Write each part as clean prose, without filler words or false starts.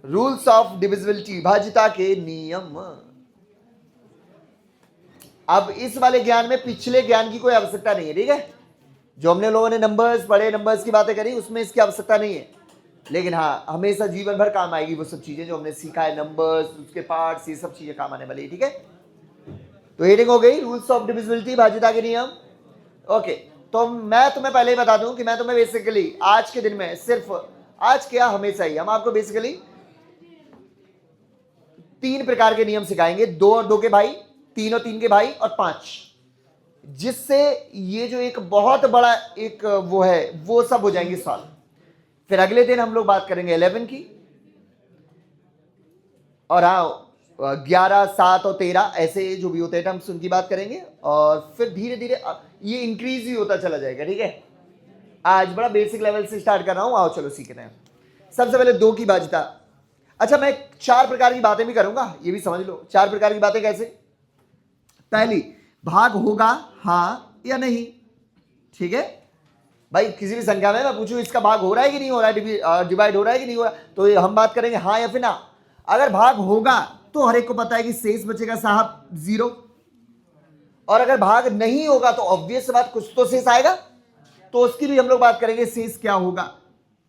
Rules of divisibility, भाज्यता के नियम। अब इस वाले ज्ञान में पिछले ज्ञान की कोई आवश्यकता नहीं है, ठीक है। जो हमने लोगों ने नंबर्स पढ़े, नंबर्स की बातें करी, उसमें इसकी आवश्यकता नहीं है। लेकिन हाँ, हमेशा जीवन भर काम आएगी वो सब चीजें जो हमने सीखा है, नंबर्स, उसके पार्ट्स, ये सब चीजें काम आने वाली है, ठीक है। तो हेडिंग हो गई रूल्स ऑफ डिविजिबिलिटी, भाज्यता के नियम। ओके, तो मैं तुम्हें पहले ही बता दूं कि मैं तुम्हें बेसिकली आज के दिन में सिर्फ, आज क्या हमेशा ही, हम आपको बेसिकली 3 प्रकार के नियम सिखाएंगे, 2 और 2 के भाई, 3 और 3 के भाई, और 5, जिससे ये जो एक बहुत बड़ा एक वो है, वो सब हो जाएंगे सॉल्व। फिर अगले दिन हम लोग बात करेंगे 11 की, और हाँ 11, 7 और 13 ऐसे जो भी होते हैं टर्म्स, उनकी बात करेंगे। और फिर धीरे धीरे ये इंक्रीज ही होता चला जाएगा, ठीक है। आज बड़ा बेसिक लेवल से स्टार्ट कर रहा हूं, आओ चलो सीखते हैं। सबसे पहले 2 की भाज्यता। अच्छा, मैं 4 प्रकार की बातें भी करूंगा, ये भी समझ लो। 4 प्रकार की बातें कैसे? पहली, भाग होगा हाँ या नहीं, ठीक है भाई। किसी भी संख्या में मैं पूछूं इसका भाग हो रहा है कि नहीं हो रहा है, डिवाइड हो रहा है कि नहीं हो रहा है, तो हम बात करेंगे हाँ या फिर ना। अगर भाग होगा तो हर एक को पता है कि शेष बचेगा साहब 0, और अगर भाग नहीं होगा तो ऑब्वियस बात कुछ तो शेष आएगा, तो उसकी भी हम लोग बात करेंगे शेष क्या होगा,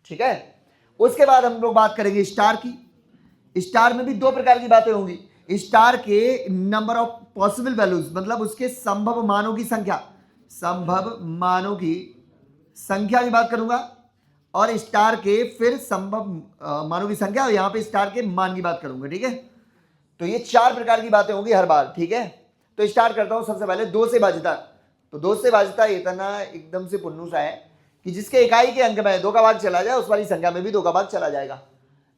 ठीक है। उसके बाद हम लोग बात करेंगे स्टार की। स्टार में भी 2 प्रकार की बातें होंगी। स्टार के नंबर ऑफ पॉसिबल वैल्यूज, मतलब उसके संभव मानों की संख्या, संभव मानों की संख्या की बात करूंगा, और स्टार के फिर संभव मानों की संख्या, और यहां पे स्टार के मान की बात करूंगा, ठीक है। तो ये 4 प्रकार की बातें होंगी हर बार, ठीक है। तो स्टार्ट करता हूं सबसे पहले 2 से भाज्यता। तो 2 से भाज्यता इतना एकदम से पुन्नू सा है कि जिसके इकाई के अंक में 2 का भाग चला जाए, उस वाली संख्या में भी 2 का भाग चला जाएगा।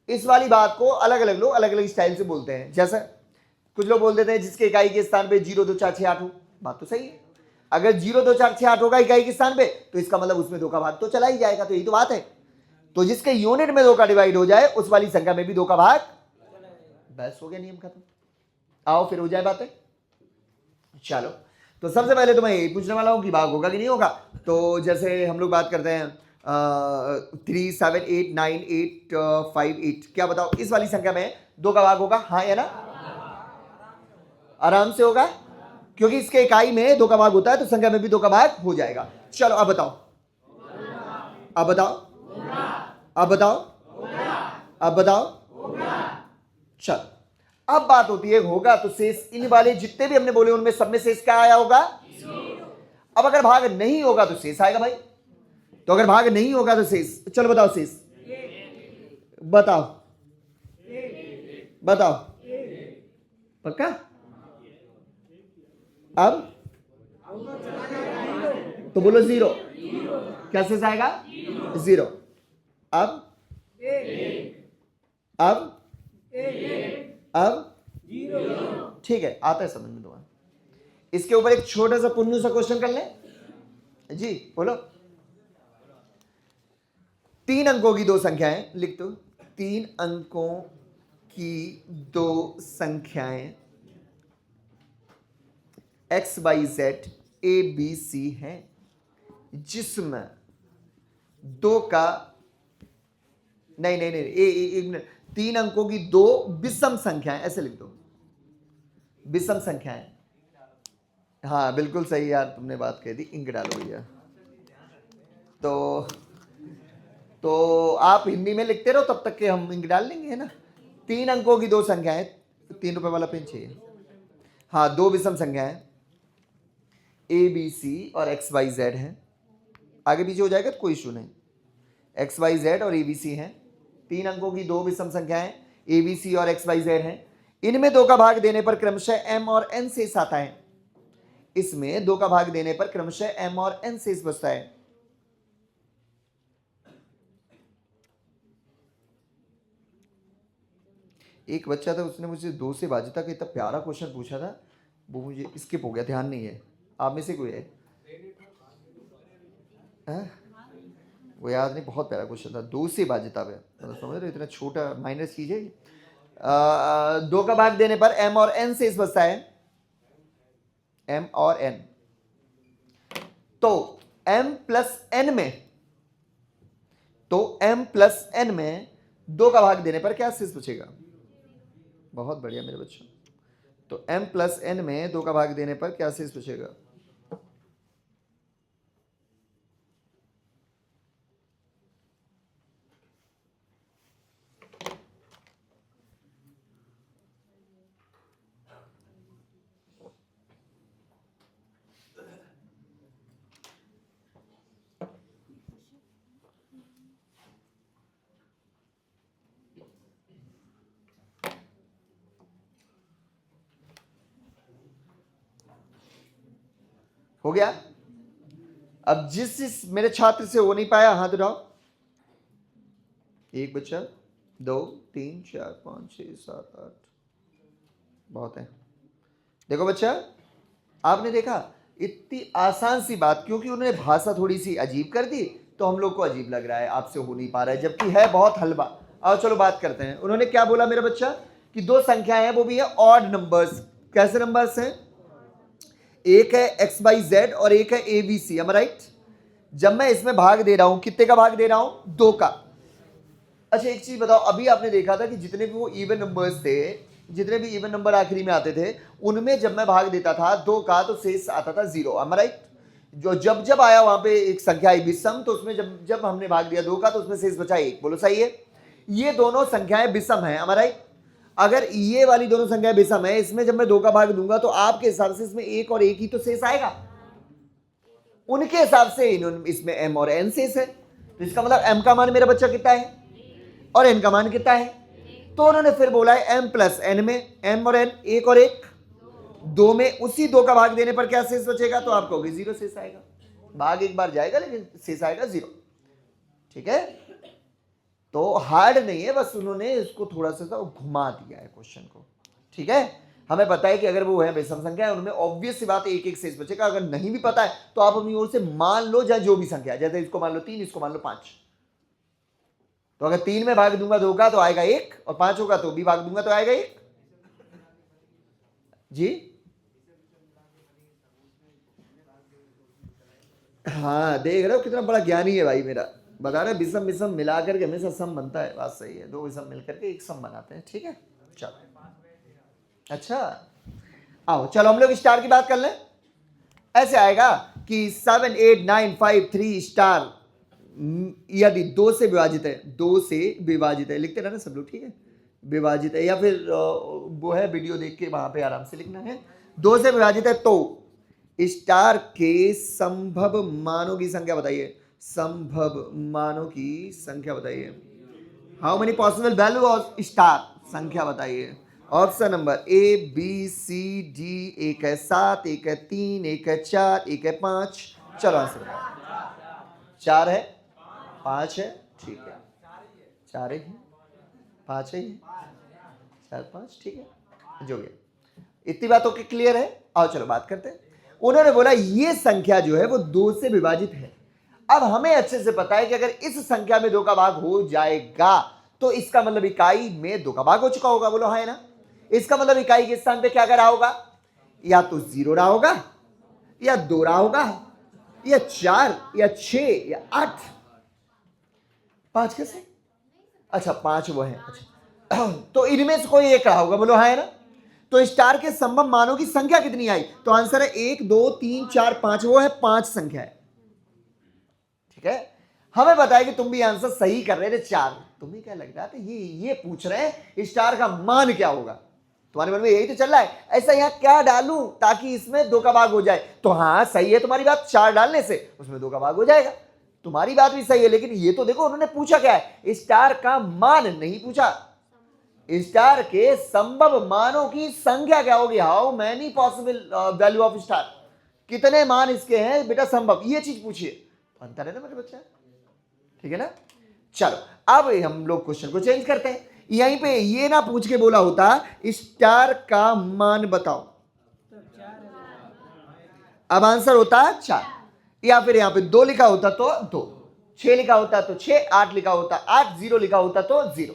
इस वाली बात को अलग अलग लोग अलग अलग स्टाइल से बोलते हैं। जैसे कुछ लोग बोल देते हैं जिसके इकाई के स्थान पे 0, 2, 4, 6, 8 हो, बात तो सही है। अगर 0, 2, 4, 6, 8 होगा इकाई के स्थान पे, तो इसका मतलब उसमें 2 का भाग तो चला ही जाएगा, तो यही तो बात है। तो जिसके यूनिट में 2 का डिवाइड हो जाए, उस वाली संख्या में भी 2 का भाग, बस हो गया, नियम खत्म। आओ फिर हो जाए बातें, चलो। तो सबसे पहले तो मैं यही पूछने वाला हूं कि भाग होगा कि नहीं होगा। तो जैसे हम लोग बात करते हैं 3, 7, 8, 9, 8, 5, 8, क्या बताओ इस वाली संख्या में 2 का भाग होगा हाँ या ना? आराम से होगा, क्योंकि इसके इकाई में 2 का भाग होता है, तो संख्या में भी 2 का भाग हो जाएगा। चलो अब बताओ, अब बताओ, अब बताओ, अब बताओ। चलो, अब बात होती है होगा तो शेष, इन वाले जितने भी हमने बोले उनमें सब में शेष क्या आया होगा? अब अगर भाग नहीं होगा तो शेष आएगा भाई। तो अगर भाग नहीं होगा तो शेष, चलो बताओ शेष, बताओ बताओ, पक्का? अब तो बोलो 0, क्या शेष आएगा? 0। अब ठीक है, आता है समझ में तुम्हारा। इसके ऊपर एक छोटा सा पुन्नू सा क्वेश्चन कर ले जी, बोलो। 3 अंकों की 2 संख्याएं लिख दो। 3 अंकों की 2 संख्याएं X Y Z A B C हैं, जिसमें 2 का नहीं, 3 अंकों की 2 विषम संख्याएं, ऐसे लिख दो, विषम संख्याएं। हाँ बिल्कुल सही यार, तुमने बात कह दी, इंक डालो भैया। तो आप हिंदी में लिखते रहो तब तक के हम इंक डाल लेंगे, है ना। 3 अंकों की 2 संख्याएं, 3 रुपए वाला पेन चाहिए। हाँ, 2 विषम संख्याएं ए बी सी और एक्स वाई जेड है। आगे पीछे हो जाएगा तो कोई इशू नहीं। एक्स वाई जेड और ए बी सी हैं। 3 अंकों की 2 विषम संख्याएं ए बी सी और एक्स वाई जेड हैं। इनमें 2 का भाग देने पर क्रमशः एम और एन शेष आता है। इसमें 2 का भाग देने पर क्रमशः एम और एन शेष बचता है। एक बच्चा था, उसने मुझे 2 से भाज्यता का इतना प्यारा क्वेश्चन पूछा था, वो मुझे स्किप हो गया, ध्यान नहीं है। आप में से कोई है? वो याद नहीं, बहुत प्यारा क्वेश्चन था 2 से भाज्यता पे, मतलब समझ रहे हो, इतना छोटा माइनस चीज है। 2 का भाग देने पर एम और एन शेष बचता है, एम और एन। तो m प्लस एन में, 2 2 का भाग देने पर क्या शेष बचेगा? बहुत बढ़िया मेरे बच्चों। तो m प्लस n में 2 का भाग देने पर क्या शेष बचेगा? हो गया? अब जिस मेरे छात्र से हो नहीं पाया हाथ उठाओ। एक बच्चा, 2 3 4 5 6 7 8, बहुत है। देखो बच्चा, आपने देखा इतनी आसान सी बात, क्योंकि उन्होंने भाषा थोड़ी सी अजीब कर दी तो हम लोग को अजीब लग रहा है, आपसे हो नहीं पा रहा है, जबकि है बहुत हलवा। आओ चलो बात करते हैं। उन्होंने क्या बोला मेरा बच्चा कि 2 संख्याएं हैं, वो भी है ऑड नंबर्स। कैसे नंबर्स हैं? एक है एक्स बाई जेड और एक है A B C. Am right? जब मैं इसमें भाग दे रहा हूं, कितने का भाग दे रहा हूं? 2 का। अच्छा एक चीज बताओ, अभी आपने देखा था कि जितने भी वो इवन नंबर्स थे, जितने भी इवन नंबर आखिरी में आते थे, उनमें जब मैं भाग देता था 2 का तो शेष आता था 0। Am right? जो जब जब आया वहां पे एक संख्या आई विषम, तो उसमें जब जब हमने भाग दिया 2 का तो उसमें शेष बचा 1। बोलो सही है? ये दोनों संख्याएं विषम है। Am right? अगर ये वाली दोनों संख्याएं विषम है, इसमें जब मैं 2 का भाग दूंगा तो आपके हिसाब से इसमें 1 और 1 ही तो शेष आएगा। उनके हिसाब से इसमें m और n शेष है, तो इसका मतलब m का मान मेरा बच्चा कितना है और n का मान कितना है? तो उन्होंने फिर बोला है m प्लस n में m और n, 1 और 1, 2 में उसी 2 का भाग देने पर क्या शेष बचेगा? तो आप कहोगे 0 शेष आएगा। भाग एक बार जाएगा लेकिन शेष आएगा 0। ठीक है? तो हार्ड नहीं है, बस उन्होंने इसको थोड़ा सा घुमा दिया है क्वेश्चन को। ठीक है? हमें पता है कि अगर वो है विषम संख्या है, उनमें ऑब्वियस सी बात है एक एक शेष बचेगा। अगर नहीं भी पता है तो आप अपनी ओर से मान लो, चाहे जो भी संख्या, जैसे इसको मान लो 3, इसको मान लो 5। तो अगर 3 में भाग दूंगा 2 का तो आएगा 1, और 5 होगा तो भी भाग दूंगा तो आएगा 1। जी हाँ, देख रहे हो कितना बड़ा ज्ञानी है भाई मेरा। बता रहे विषम विषम मिला करके हमेशा सम बनता है। बात सही है, 2 विषम मिलकर के एक सम बनाते हैं। ठीक है? चलो अच्छा, आओ चलो हम लोग स्टार की बात कर लें। ऐसे आएगा कि 7 8 9 5 3 स्टार यदि 2 से विभाजित है, 2 से विभाजित है, लिखते रहना सब लोग। ठीक है? विभाजित है, या फिर वो है वीडियो देख के वहां पे आराम से लिखना है। 2 से विभाजित है तो स्टार के संभव मानों की संख्या बताइए। संभव मानों की संख्या बताइए। How many possible value of star? संख्या बताइए। Option number A B C D. एक है 7, एक है 3, एक है 4, एक है 5। चलो आंसर बताओ। 4 है, 5 है, ठीक है, 4 ही है, 5 ही है, 4 5, ठीक है, जो गया। इतनी बातों के क्लियर है? आओ चलो बात करते हैं। उन्होंने बोला ये संख्या जो है वो 2 से विभाजित है। अब हमें अच्छे से पता है कि अगर इस संख्या में 2 का भाग हो जाएगा तो इसका मतलब इकाई में 2 का भाग हो चुका होगा। बोलो हाँ है ना? इसका मतलब इकाई के स्थान पे क्या करा होगा? या तो 0 रहा होगा, या 2 रहा होगा, या 4, या 6, या 8। 5 कैसे? अच्छा 5 वो है। अच्छा तो इनमें से कोई एक रहा होगा। बोलो हाँ है ना? तो स्टार के संभव मानों की संख्या कितनी आई? तो आंसर है 1 2 3 4 5। वो है 5 संख्या है। ठीक है? हमें बताया कि तुम भी आंसर सही कर रहे थे 4। तुम्हें क्या लग रहा था ये पूछ रहे हैं स्टार का मान क्या होगा? तुम्हारे मन में यही तो चल रहा है, ऐसा यहां क्या डालूं ताकि इसमें 2 का भाग हो जाए। तो हाँ सही है तुम्हारी बात, 4 डालने से उसमें 2 का भाग हो जाएगा। तुम्हारी बात भी सही है, लेकिन ये तो देखो उन्होंने पूछा क्या है? स्टार का मान नहीं पूछा, स्टार के संभव मानों की संख्या क्या होगी। How many possible value of star? कितने मान इसके हैं बेटा संभव, ये चीज पूछिए। अंतर है ना मेरे बच्चा? ठीक है ना? चलो अब हम लोग क्वेश्चन को चेंज करते हैं। यहीं पे ये ना पूछ के बोला होता स्टार का मान बताओ, अब आंसर होता 4। या फिर यहां पे 2 लिखा होता तो 2, 6 लिखा होता तो 6, 8 लिखा होता 8, 0 लिखा होता तो 0।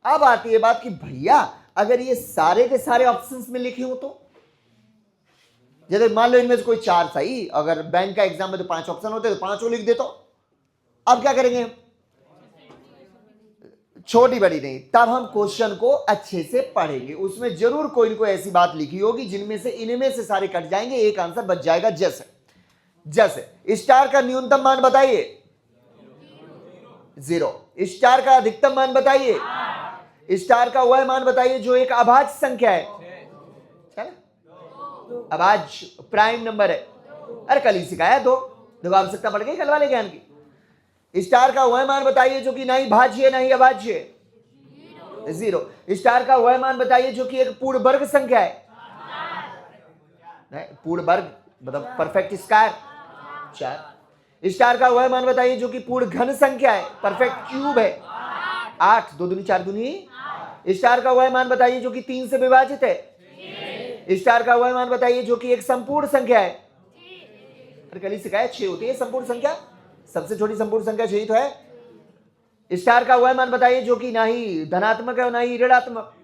अब आती है बात कि भैया अगर ये सारे के सारे ऑप्शंस में लिखे हो तो, जैसे मान लो इनमें से कोई 4 सही, अगर बैंक का एग्जाम में तो 5 ऑप्शन होते तो 5 लिख देता। अब क्या करेंगे? छोटी बड़ी नहीं, तब हम क्वेश्चन को अच्छे से पढ़ेंगे। उसमें जरूर कोई ना कोई ऐसी बात लिखी होगी जिनमें से इनमें से सारे कट जाएंगे, एक आंसर बच जाएगा। जैसे जैसे स्टार का न्यूनतम मान बताइए 0, स्टार का अधिकतम मान बताइए, स्टार का वह मान बताइए जो एक अभाज्य संख्या है। चलो अभाज्य प्राइम नंबर है, अरे कल ही सिखाया दो, देखो आवश्यकता पड़ गई कल वाले ज्ञान की। स्टार का वह मान बताइए जो कि ना ही भाज्य है ना ही अभाज्य है, 0। स्टार का वह मान बताइए जो कि एक पूर्ण वर्ग संख्या है, पूर्ण वर्ग मतलब परफेक्ट स्क्वायर 4। स्टार का वह मान बताइए जो कि पूर्ण घन संख्या है, परफेक्ट क्यूब है 8, 2 दूनी 4 दूनी। स्टार का वह मान बताइए जो कि 3 से विभाजित है। स्टार का वह मान बताइए जो कि एक संपूर्ण संख्या है, अरे कल ही सिखाया 6 होती है संपूर्ण संख्या, सबसे छोटी संपूर्ण संख्या 6 तो है। स्टार का वह मान बताइए जो कि ना ही धनात्मक है और ना ही ऋणात्मक।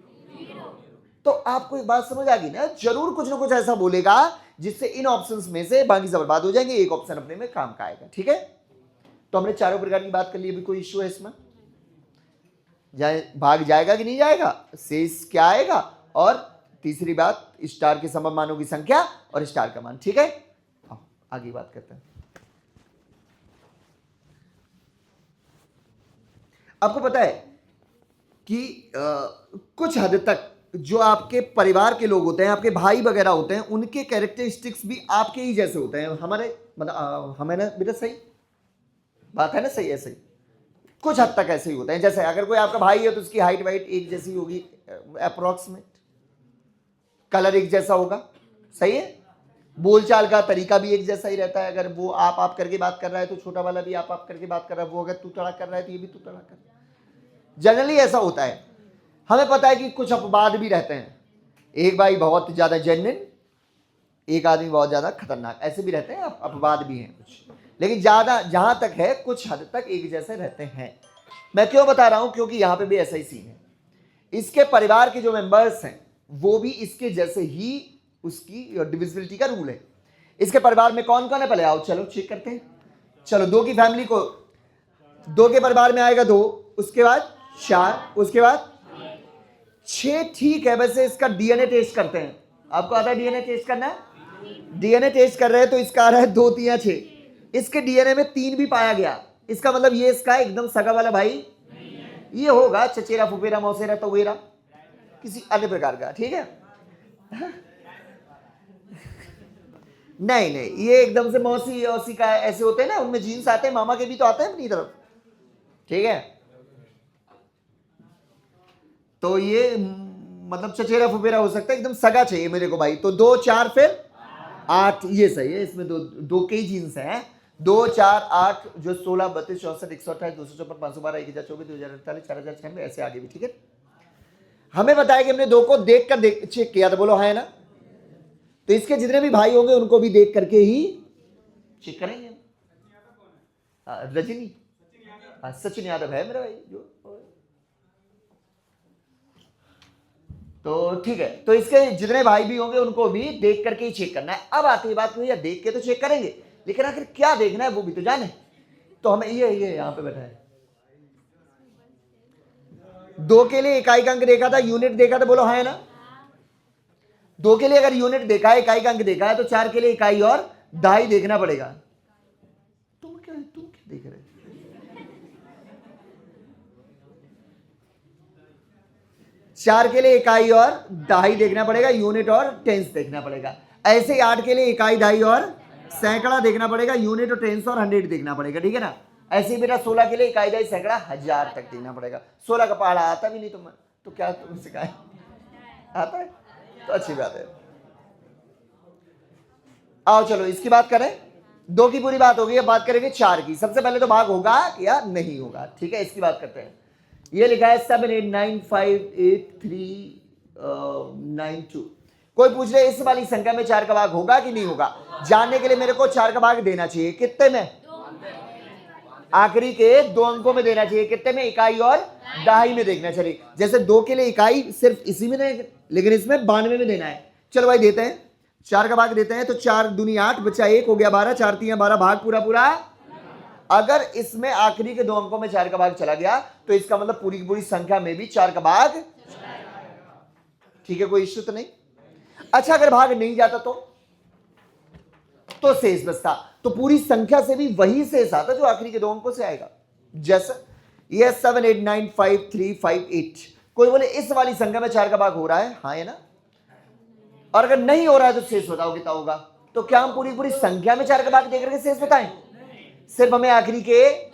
तो आपको एक बात समझ आ गई ना, जरूर कुछ ना कुछ ऐसा बोलेगा जिससे इन ऑप्शंस में से बाकी सब बर्बाद हो जाएंगे, एक ऑप्शन अपने में काम का आएगा। ठीक है, तो हमने चारों प्रकार की बात कर ली। अभी कोई इश्यू है इसमें? भाग जाएगा कि नहीं जाएगा, शेष क्या आएगा, और तीसरी बात स्टार के समम मानों की संख्या और स्टार का मान। ठीक है, आगे बात करते हैं। आपको पता है कि कुछ हद तक जो आपके परिवार के लोग होते हैं, आपके भाई वगैरह होते हैं, उनके कैरेक्टरिस्टिक्स भी आपके ही जैसे होते हैं। हमारे मतलब हमें ना बेटा सही बात है ना, सही है, सही कुछ हद तक ऐसे ही होते हैं। जैसे अगर कोई आपका भाई है तो उसकी हाइट वाइट एक जैसी होगी अप्रोक्सीमेट, कलर एक जैसा होगा, सही है, बोलचाल का तरीका भी एक जैसा ही रहता है। अगर वो आप करके बात कर रहा है तो छोटा वाला भी आप करके बात कर रहा है, वो अगर तू तड़ा कर रहा है तो ये भी तू तड़ा कर रहा है। जनरली ऐसा होता है। हमें पता है कि कुछ अपवाद भी रहते हैं, एक भाई बहुत ज्यादा जेन्युइन, एक आदमी बहुत ज्यादा खतरनाक, ऐसे भी रहते हैं, अपवाद भी हैं कुछ, लेकिन ज्यादा जहां तक है कुछ हद तक एक जैसे रहते हैं। मैं क्यों बता रहा हूं, क्योंकि यहां पे भी ऐसा ही सीन है। इसके परिवार के जो मेंबर्स हैं वो भी इसके जैसे ही, उसकी डिविजिबिलिटी का रूल है। इसके परिवार में कौन कौन है, पहले आओ चलो चेक करते हैं। चलो 2 की फैमिली को, 2 के परिवार में आएगा 2, उसके बाद 4, उसके बाद 6। ठीक है, वैसे इसका डीएनए टेस्ट करते हैं। आपको आता है डीएनए टेस्ट करना है? डीएनए टेस्ट कर रहे हैं तो इसका आ रहा है 2 3 6। इसके डीएनए में 3 भी पाया गया, इसका मतलब ये इसका एकदम सगा वाला भाई ये होगा, चचेरा फुफेरा मौसेरा तवेरा किसी अन्य प्रकार का। ठीक है, नहीं नहीं, ये एकदम से मौसी औसी का ऐसे होते हैं ना, उनमें जीन्स आते हैं, मामा के भी तो आते हैं अपनी तरफ। ठीक है, तो ये मतलब चचेरा फुफेरा हो सकता है, एकदम सगा चाहिए मेरे को भाई। तो 2 4 फिर 8, ये सही है, इसमें दो के जीन्स हैं, 2 4 8 जो 16 32 64 128 254 512 1024 2048 4096 ऐसे आगे भी। ठीक है, हमें बताया कि हमने 2 को देख कर चेक किया था, बोलो हाँ है ना। तो इसके जितने भी भाई होंगे उनको भी देख करके ही चेक करेंगे। रजनी, सचिन यादव है मेरा भाई जो। तो ठीक है, तो इसके जितने भाई भी होंगे उनको भी देख करके ही चेक करना है। अब आती है बात, भैया देख के तो चेक करेंगे, लेकिन आखिर क्या देखना है वो भी तो जाने। तो हमें ये यहां पे बैठा है, 2 के लिए इकाई का अंक देखा था, यूनिट देखा था, बोलो हाँ है ना। 2 के लिए अगर यूनिट देखा है, इकाई का अंक देखा है, तो 4 के लिए इकाई और दहाई देखना पड़ेगा। तुम क्या देख रहे? 4 के लिए इकाई और दहाई देखना पड़ेगा, यूनिट और टेंस देखना पड़ेगा। ऐसे ही 8 के लिए इकाई दहाई और सैकड़ा देखना पड़ेगा, यूनिट और टेंस और 100 देखना पड़ेगा। ठीक है ना, ऐसे ही बेटा 16 के लिए इकाई दहाई सैकड़ा 1000 तक देखना पड़ेगा। 16 का पहाड़ा आता भी नहीं तुम्हें तो क्या तुम सिखाए, आता है तो अच्छी बात है। आओ चलो इसकी बात करें। 2 की पूरी बात हो गई, अब बात करेंगे 4 की। सबसे पहले तो भाग होगा या नहीं होगा। ठीक है, इसकी बात करते हैं। ये लिखा है 78958392। कोई पूछ रहे इस वाली संख्या में 4 का भाग होगा कि नहीं होगा। जानने के लिए मेरे को 4 का भाग देना चाहिए, कितने में? आखिरी के 2 अंकों में देना चाहिए, कितने में? इकाई और दहाई में देखना चाहिए। जैसे 2 के लिए इकाई सिर्फ इसी में देना, लेकिन इसमें 92 में देना है। चलो भाई देते हैं, 4 का भाग देते हैं। तो 4 दूनी 8 बचा 1 हो गया 12, 4 3 12, भाग पूरा पूरा अगर इसमें आखिरी के 2 अंकों में 4 का भाग चला गया तो इसका मतलब पूरी की पूरी संख्या में भी 4 का भाग, ठीक है, कोई इश्यू तो नहीं। अच्छा, अगर भाग नहीं जाता तो शेष बचता, तो पूरी संख्या से भी वही शेष आता जो आखिरी के 2 अंकों से आएगा। जैसे ये 7 8 9 5 3 5 8, कोई बोले इस वाली संख्या में 4 का भाग हो रहा है, हाँ है ना, और अगर नहीं हो रहा है तो शेष बताओ कितना होगा। तो क्या हम पूरी पूरी संख्या में 4 का भाग देकर के शेष बताएं? सिर्फ हमें आखिरी के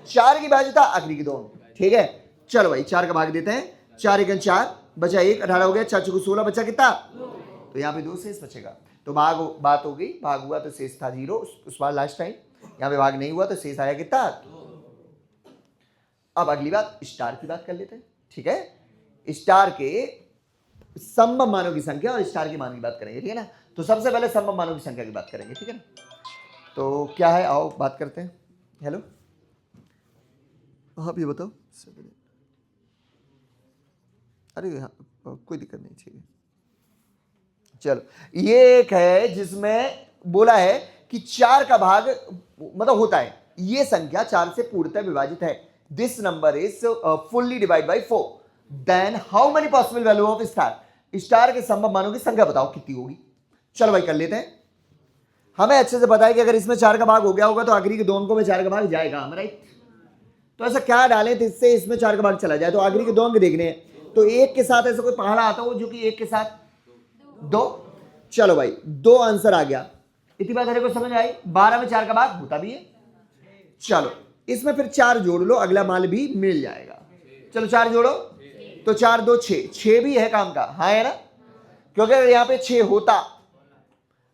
4 की भाज्यता, आखिरी के 2, ठीक है। चलो भाई 4 का भाग देते हैं, 4 1 4 बचा 1, 18 हो गया, 4 4 16 बचा कितना, तो यहाँ पे 2 शेष बचेगा। तो भाग बात हो गई, भाग हुआ तो शेष था 0 उस बार लास्ट टाइम, यहाँ पे भाग नहीं हुआ तो शेष आया कितना। अब अगली बात स्टार की बात कर लेते हैं, ठीक है। स्टार के संभव मानों की संख्या और स्टार के मान की बात करेंगे, ठीक है ना। तो सबसे पहले संभव मानों की संख्या की बात करेंगे, ठीक है ना। तो क्या है, आओ बात करते हैं। हेलो, आप ये बताओ। अरे हाँ, कोई दिक्कत नहीं, ठीक है। चलो, ये एक है जिसमें बोला है कि 4 का भाग मतलब होता है, ये संख्या 4 से पूर्णतः विभाजित है। This number is fully divide by 4, then how many possible value of star, star के संभव मानों की संख्या बताओ कितनी होगी। चलो भाई कर लेते हैं। हमें अच्छे से पता है कि अगर इसमें 4 का भाग हो गया होगा तो आखिरी के 2 अंकों में 4 का भाग जाएगा, हम राइट। तो ऐसा क्या डालें तो इससे इसमें 4 का भाग चला जाए, तो आखिरी के 2 अंक देखने हैं। तो 1 के साथ ऐसा कोई पहाड़ा आता हो जो कि 1 के साथ 2, चलो भाई 2 आंसर आ गया। इतनी बात को समझ आई। 12 में 4 का भाग होता भी है। चलो इसमें फिर 4 जोड़ लो, अगला मान भी मिल जाएगा। चलो 4 जोड़ो, तो 4 2 6, 6 भी है काम का, हाँ है ना, क्योंकि अगर यहाँ पे 6 होता,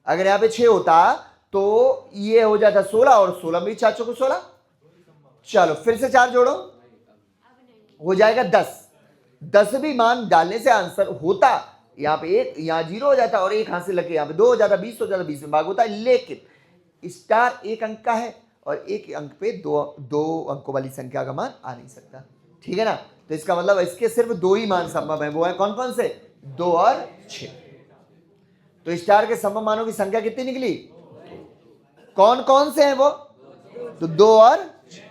अगर यहाँ पे 6 होता तो ये हो जाता 16 और 16 में 4 को 16। चलो फिर से 4 जोड़ो, हो जाएगा 10। 10 भी मान डालने से आंसर होता, यहाँ पे 1, यहाँ 0 हो जाता और 1 हाथ से लगे यहाँ पे 2 हो जाता, 20 हो जाता, 20 में भाग होता है। लेकिन स्टार 1 अंक का है और 1 अंक पे 2 अंकों वाली संख्या का मान आ नहीं सकता, ठीक है ना। तो इसका मतलब इसके सिर्फ 2 ही मान संभव है, वो है कौन कौन से, 2 और 6। तो स्टार के संभव मानों की संख्या कितनी निकली, कौन कौन से हैं वो, तो 2 और 6।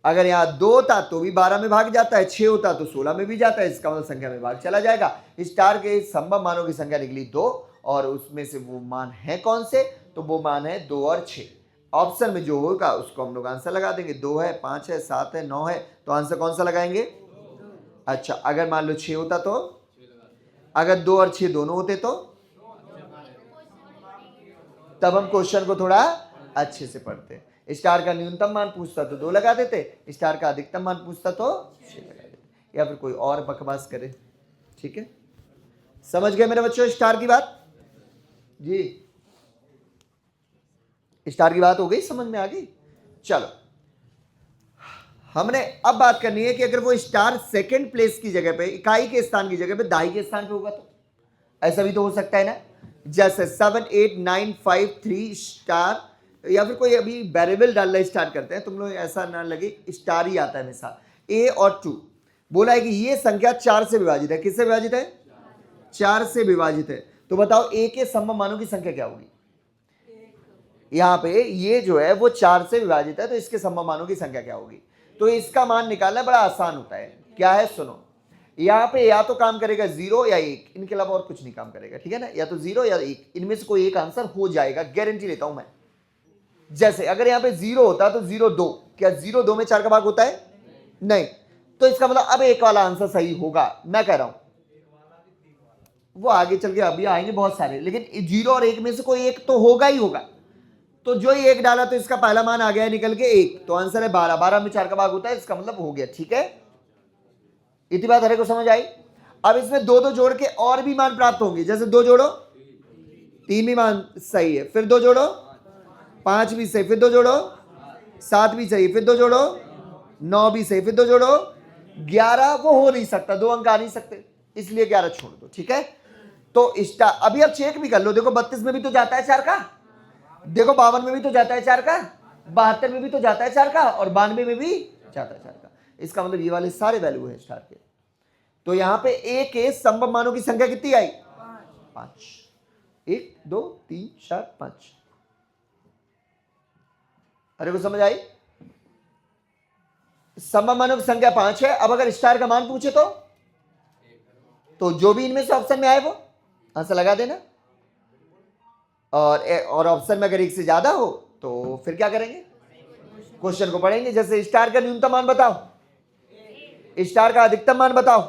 अगर यहाँ 2 होता तो भी 12 में भाग जाता है, 6 होता तो 16 में भी जाता है, इसका मतलब संख्या में भाग चला जाएगा। स्टार के संभव मानों की संख्या निकली 2 और उसमें से वो मान है कौन से, तो वो मान है 2 और 6। ऑप्शन में जो होगा उसको हम लोग आंसर लगा देंगे। 2 है, 5 है, 7 है, 9 है, तो आंसर कौन सा लगाएंगे। अच्छा, अगर मान लो 6 होता तो, अगर 2 और 6 दोनों होते तो, तब हम क्वेश्चन को थोड़ा अच्छे से पढ़ते। स्टार का न्यूनतम मान पूछता तो 2 लगा देते, स्टार का अधिकतम मान पूछता तो 6 लगा देते, या फिर कोई और बकवास करे, ठीक है। समझ गए मेरे बच्चों स्टार की बात जी, स्टार की बात हो गई, समझ में आ गई। चलो हमने अब बात करनी है कि अगर वो स्टार सेकंड प्लेस की जगह पे, इकाई के स्थान की जगह पे दाई के स्थान पे होगा तो ऐसा भी तो हो सकता है ना। जैसे 7 8 9 5 3 स्टार, या फिर कोई अभी वेरिएबल डालना स्टार्ट करते हैं, तुम लोग ऐसा ना लगे स्टार ही आता है हमेशा। a और 2 बोला है कि ये संख्या 4 से विभाजित है, किससे विभाजित है, 4 से विभाजित है। तो बताओ a के संभव मानों की संख्या क्या होगी। यहाँ पे ये जो है वो 4 से विभाजित है, तो इसके संभव मानों की संख्या क्या होगी। तो इसका मान निकालना बड़ा आसान होता है। क्या है सुनो, यहाँ पे या तो काम करेगा 0 या 1, इनके अलावा और कुछ नहीं काम करेगा, ठीक है ना। या तो 0 या 1, इनमें से कोई एक आंसर हो जाएगा, गारंटी लेता हूं मैं। जैसे अगर यहाँ पे 0 होता तो 0 2, क्या 0 2 में 4 का भाग होता है, नहीं, तो इसका मतलब अब एक वाला आंसर सही होगा, मैं कह रहा हूं। वो आगे चल के अभी आएंगे बहुत सारे, लेकिन 0 और 1 में से कोई एक तो होगा ही होगा। तो जो ही 1 डाला तो इसका पहला मान आ गया निकल के 1, तो आंसर है 12। 12 में 4 का भाग होता है, इसका मतलब हो गया, ठीक है। इतनी बात हरे को समझ आई। अब इसमें 2 2 जोड़ के और भी मान प्राप्त होंगे। जैसे 2 जोड़ो 3 भी मान सही है, फिर 2 जोड़ो 5 भी सही, फिर 2 जोड़ो 7 भी सही, फिर 2 जोड़ो 9 भी सही, फिर 2 जोड़ो 11। वो हो नहीं सकता, 2 अंक आ नहीं सकते, इसलिए 11 छोड़ दो, ठीक है। तो स्टार अभी अब चेक भी कर लो, देखो 32 में भी तो जाता है 4 का, देखो 52 में भी तो जाता है 4 का, 72 में भी तो जाता है 4 का, और 92 में भी जाता है 4 का। इसका मतलब ये वाले सारे वैल्यू है स्टार के। तो यहां पे a के संभव मानों की संख्या कितनी आई, 5। 1 2 3 4 5। अरे को समझ आई? सममानों की संख्या 5 है। अब अगर स्टार का मान पूछे तो जो भी इनमें से ऑप्शन में आए वो आंसर लगा देना। और ऑप्शन में अगर एक से ज्यादा हो तो फिर क्या करेंगे? क्वेश्चन को पढ़ेंगे। जैसे स्टार का न्यूनतम मान बताओ, स्टार का अधिकतम मान बताओ,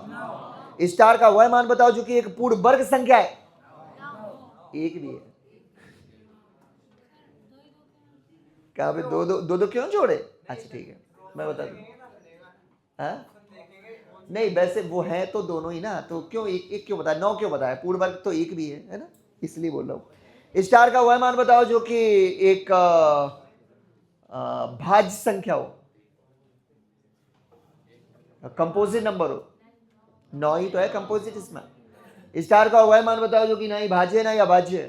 स्टार का वह मान बताओ जो कि एक पूर्ण वर्ग संख्या है। एक भी है। कहां पे दो क्यों जोड़े? अच्छा ठीक है, मैं बता दूं। नहीं वैसे वो है तो दोनों ही ना, तो क्यों एक क्यों बताया, 9 क्यों बताया? पूर्ण वर्ग तो एक भी है ना, इसलिए बोल रहा हूं। स्टार का वह मान बताओ जो कि एक भाज्य संख्या हो, कंपोजिट नंबर हो। 9 ही तो है कंपोजिट इसमें। स्टार का वह मान बताओ जो कि ना ही भाज्य है ना ही अभाज्य है।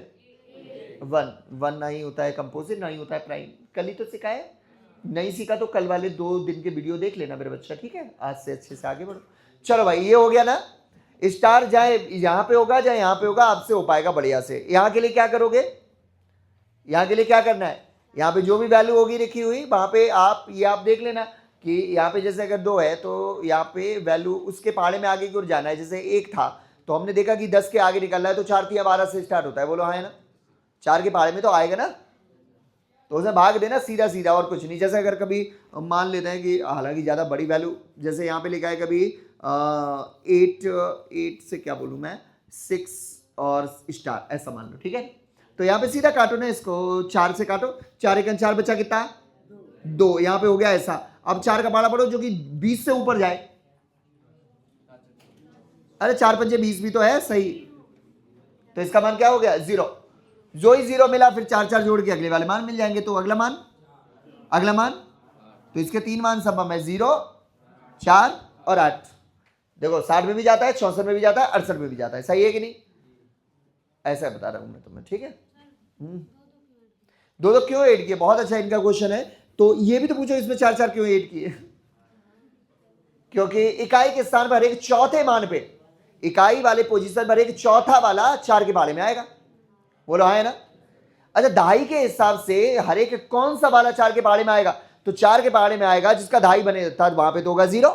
1 ना ही होता है कंपोजिट, ना ही होता है प्राइम। कल ही तो सिखाया, नहीं सीखा तो कल वाले 2 दिन के वीडियो देख लेना मेरे बच्चा, ठीक है? आज से अच्छे से आगे बढ़ो। चलो भाई ये हो गया ना। स्टार चाहे यहां पे होगा चाहे यहां पे होगा, आपसे हो पाएगा बढ़िया से। यहां के लिए क्या करोगे? यहां के लिए क्या करना है? यहाँ पे जो भी वैल्यू होगी लिखी हुई वहां पे आप ये आप देख लेना कि यहाँ पे जैसे अगर 2 है तो यहाँ पे वैल्यू उसके पहाड़े में आगे की ओर जाना है। जैसे 1 था तो हमने देखा कि 10 के आगे निकल रहा है तो 4 3 12 से स्टार्ट होता है। बोलो हाँ है ना? 4 के पहाड़े में तो आएगा ना, तो उसे भाग देना सीधा सीधा और कुछ नहीं। जैसे अगर कभी मान लेते हैं कि हालांकि ज़्यादा बड़ी वैल्यू, जैसे यहाँ पे लिखा है कभी 8 से क्या बोलूँ मैं, 6 और स्टार ऐसा मान लो, ठीक है? तो यहाँ पे सीधा काटो ना इसको, 4 से काटो, 4 1 4 बचा कितना? 2। यहाँ पे हो गया ऐसा। अब 4 का पाड़ा पढ़ो जो कि 20 से ऊपर जाए। अरे 4 5 20 भी तो है सही, तो इसका मान क्या हो गया? 0। जो ही 0 मिला फिर 4 4 जोड़ के अगले वाले मान मिल जाएंगे। तो अगला मान तो इसके 3 मान सब है 0 4 और 8। देखो 60 में भी जाता है, 64 में भी जाता है, 68 में भी जाता है। सही है कि नहीं? ऐसा बता रहा हूं मैं तुम्हें, ठीक है? 2 क्यों ऐड किए? बहुत अच्छा इनका क्वेश्चन है। तो ये भी तो पूछो इसमें 4 4 क्यों ऐड किए? क्योंकि इकाई के स्थान पर एक चौथे मान पे, इकाई वाले पोजीशन पर एक चौथा वाला 4 के पहाड़े में आएगा। बोलो हाँ है ना? अच्छा दहाई के हिसाब से हर एक कौन सा वाला 4 के पहाड़े में आएगा? तो 4 के पहाड़े में आएगा जिसका दहाई बने था, वहां पे तो होगा 0।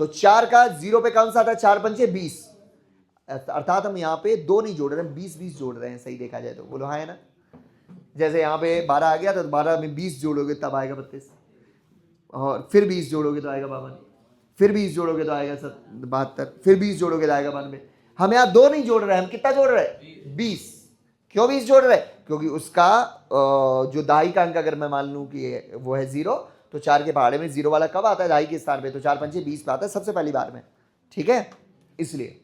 तो 4 का 0 पे कौन सा था? 4 पंचे 20। अर्थात हम यहाँ पे 2 नहीं जोड़ रहे हैं, 20 20 जोड़ रहे हैं, सही देखा जाए तो। बोलो हाँ है ना? जैसे यहाँ पे 12 आ गया तो 12 में 20 जोड़ोगे तब आएगा 32, और फिर 20 जोड़ोगे तो आएगा 52, फिर 20 जोड़ोगे तो आएगा 72, फिर 20 जोड़ोगे तो आएगा 92। हम यहाँ 2 नहीं जोड़ रहे हैं, हम कितना जोड़ रहे हैं? 20। क्यों 20 जोड़ रहे हैं? क्योंकि उसका जो दहाई का अंक अगर मैं मान लूँ कि वो है 0, तो 4 के पहाड़े में 0 वाला कब आता है? दहाई के स्थान पे। तो 4 पंचे 20 पे आता है सबसे पहली बार में, ठीक है? इसलिए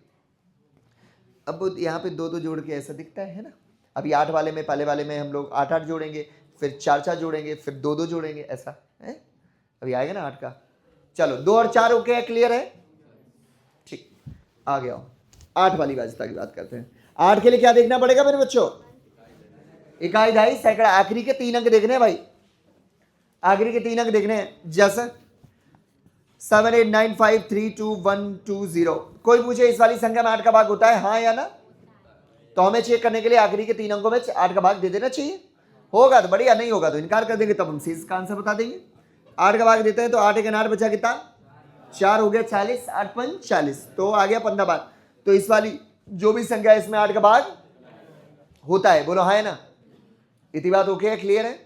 अब यहाँ पे 2 2 जोड़ के ऐसा दिखता है ना। अभी 8 वाले में, पहले वाले में हम लोग 8 8 जोड़ेंगे, फिर 4 4 जोड़ेंगे, फिर 2 2 जोड़ेंगे, ऐसा है। अभी आएगा ना 8 का। चलो 2 और 4 ओके है, क्लियर है? ठीक, आ गया। 8 वाली वाजिता की बात करते हैं। 8 के लिए क्या देखना पड़ेगा मेरे बच्चों? इकाई दहाई सैकड़ा, आखिरी के 3 अंक देखने हैं भाई, आखिरी के 3 अंक देखने हैं। जैसे 7 8 9 5 3 2 1 2 0। कोई पूछे इस वाली संख्या में 8 का भाग होता है, हाँ या ना? तो हमें चेक करने के लिए आखिरी के 3 अंकों में 8 का भाग दे देना चाहिए। होगा तो बढ़िया, नहीं होगा तो इनकार कर देंगे, तब हम शेष का आंसर बता देंगे। 8 का भाग देते हैं तो 8 1 8 बचा कितना? 4 हो गया 40, 8 5 40, तो आ गया 15 बार। तो इस वाली जो भी संख्या है इसमें 8 का भाग होता है। बोलो हाँ है ना? इतनी बात ओके है, क्लियर है?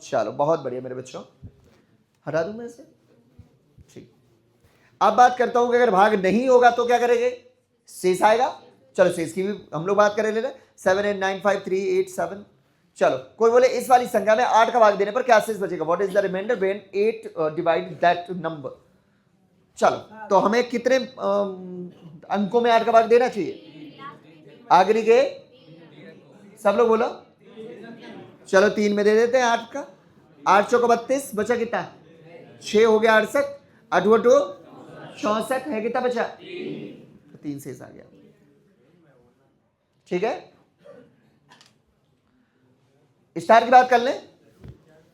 चलो बहुत बढ़िया मेरे बच्चों, हटा दूं मैं इसे, ठीक। अब बात करता हूं कि अगर भाग नहीं होगा तो क्या करेंगे? शेष आएगा। चलो शेष की भी हम लोग बात करें ले 7 8 9 5 3 8 7। चलो कोई बोले इस वाली संख्या में 8 का भाग देने पर क्या शेष बचेगा? What is the remainder when 8 divide that number? चलो तो हमें कितने अंकों में 8 का भाग देना चाहिए? आखिरी के, सब लोग बोलो। चलो 3 में दे देते हैं 8 का। 8 चौका 32, बचा कितना? 6 हो गया 68, 8 2 64 है, कितना बचा? 3 शेष आ गया, ठीक है? स्टार की बात कर लें।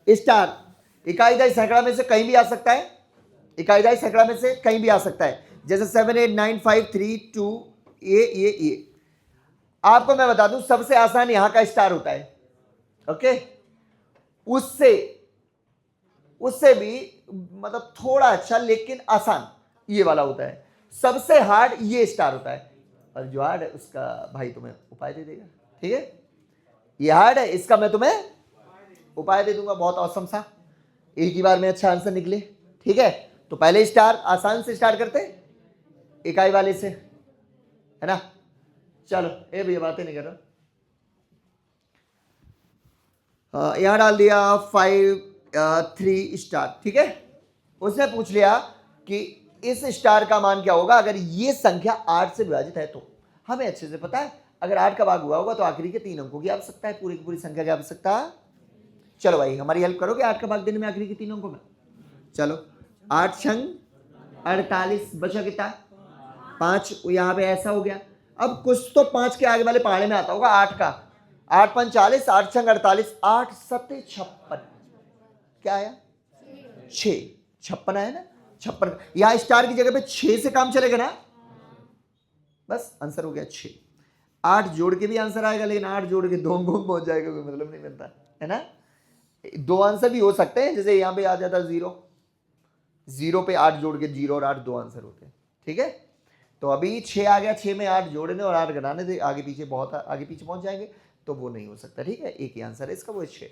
स्टार इकाई दहाई सैकड़ा में से कहीं भी आ सकता है, इकाई दहाई सैकड़ा में से कहीं भी आ सकता है। जैसे 7 8 9 5 3 2 ये आपको मैं बता दूं सबसे आसान यहां का स्टार होता है, ओके? उससे उससे भी मतलब थोड़ा अच्छा लेकिन आसान ये वाला होता है। सबसे हार्ड ये स्टार होता है, और जो हार्ड है उसका भाई तुम्हें उपाय दे देगा। ठीक है, ये हार्ड है, इसका मैं तुम्हें उपाय दे दूंगा, बहुत औसम सा, एक ही बार में अच्छा आंसर निकले। ठीक है, तो पहले स्टार आसान से स्टार्ट करते, इकाई वाले से, है ना। चलो ये भैया बातें नहीं कर रहा। यहां डाल दिया 5 3 स्टार। ठीक है, उसने पूछ लिया कि इस स्टार का मान क्या होगा अगर ये संख्या 8 से विभाजित है। तो हमें अच्छे से पता है अगर 8 का भाग हुआ होगा तो आखिरी के 3 अंकों की आवश्यकता है, पूरी की पूरी संख्या की आवश्यकता। चलो भाई हमारी हेल्प करोगे 8 का भाग देने में आखिरी के 3 अंकों में। चलो 8 छंग 48, बचा कितना 5, यहां पे ऐसा हो गया। अब कुछ तो 5 के आगे वाले पहाड़े में आता होगा 8 का, 8 5 40, 8 छंग 48, 8 7 56, क्या आया 6, 56 आया ना, 56। यहां स्टार की जगह पे 6 से काम चलेगा ना, बस आंसर हो गया 6। 8 जोड़ के भी आंसर आएगा, लेकिन 8 जोड़ के 2 अंकों में पहुंच जाएगा, कोई मतलब नहीं बनता है ना। 2 आंसर भी हो सकते हैं, जैसे यहां पे आ जाता 0, 0 पे 8 जोड़ के 0 और 8 2 आंसर होते हैं। ठीक है, तो अभी 6 आ गया, 6 में 8 जोड़ने और 8 घटाने थे, आगे पीछे बहुत आगे पीछे पहुंच जाएंगे, तो वो नहीं हो सकता। ठीक है, एक ही आंसर है इसका, वो 6।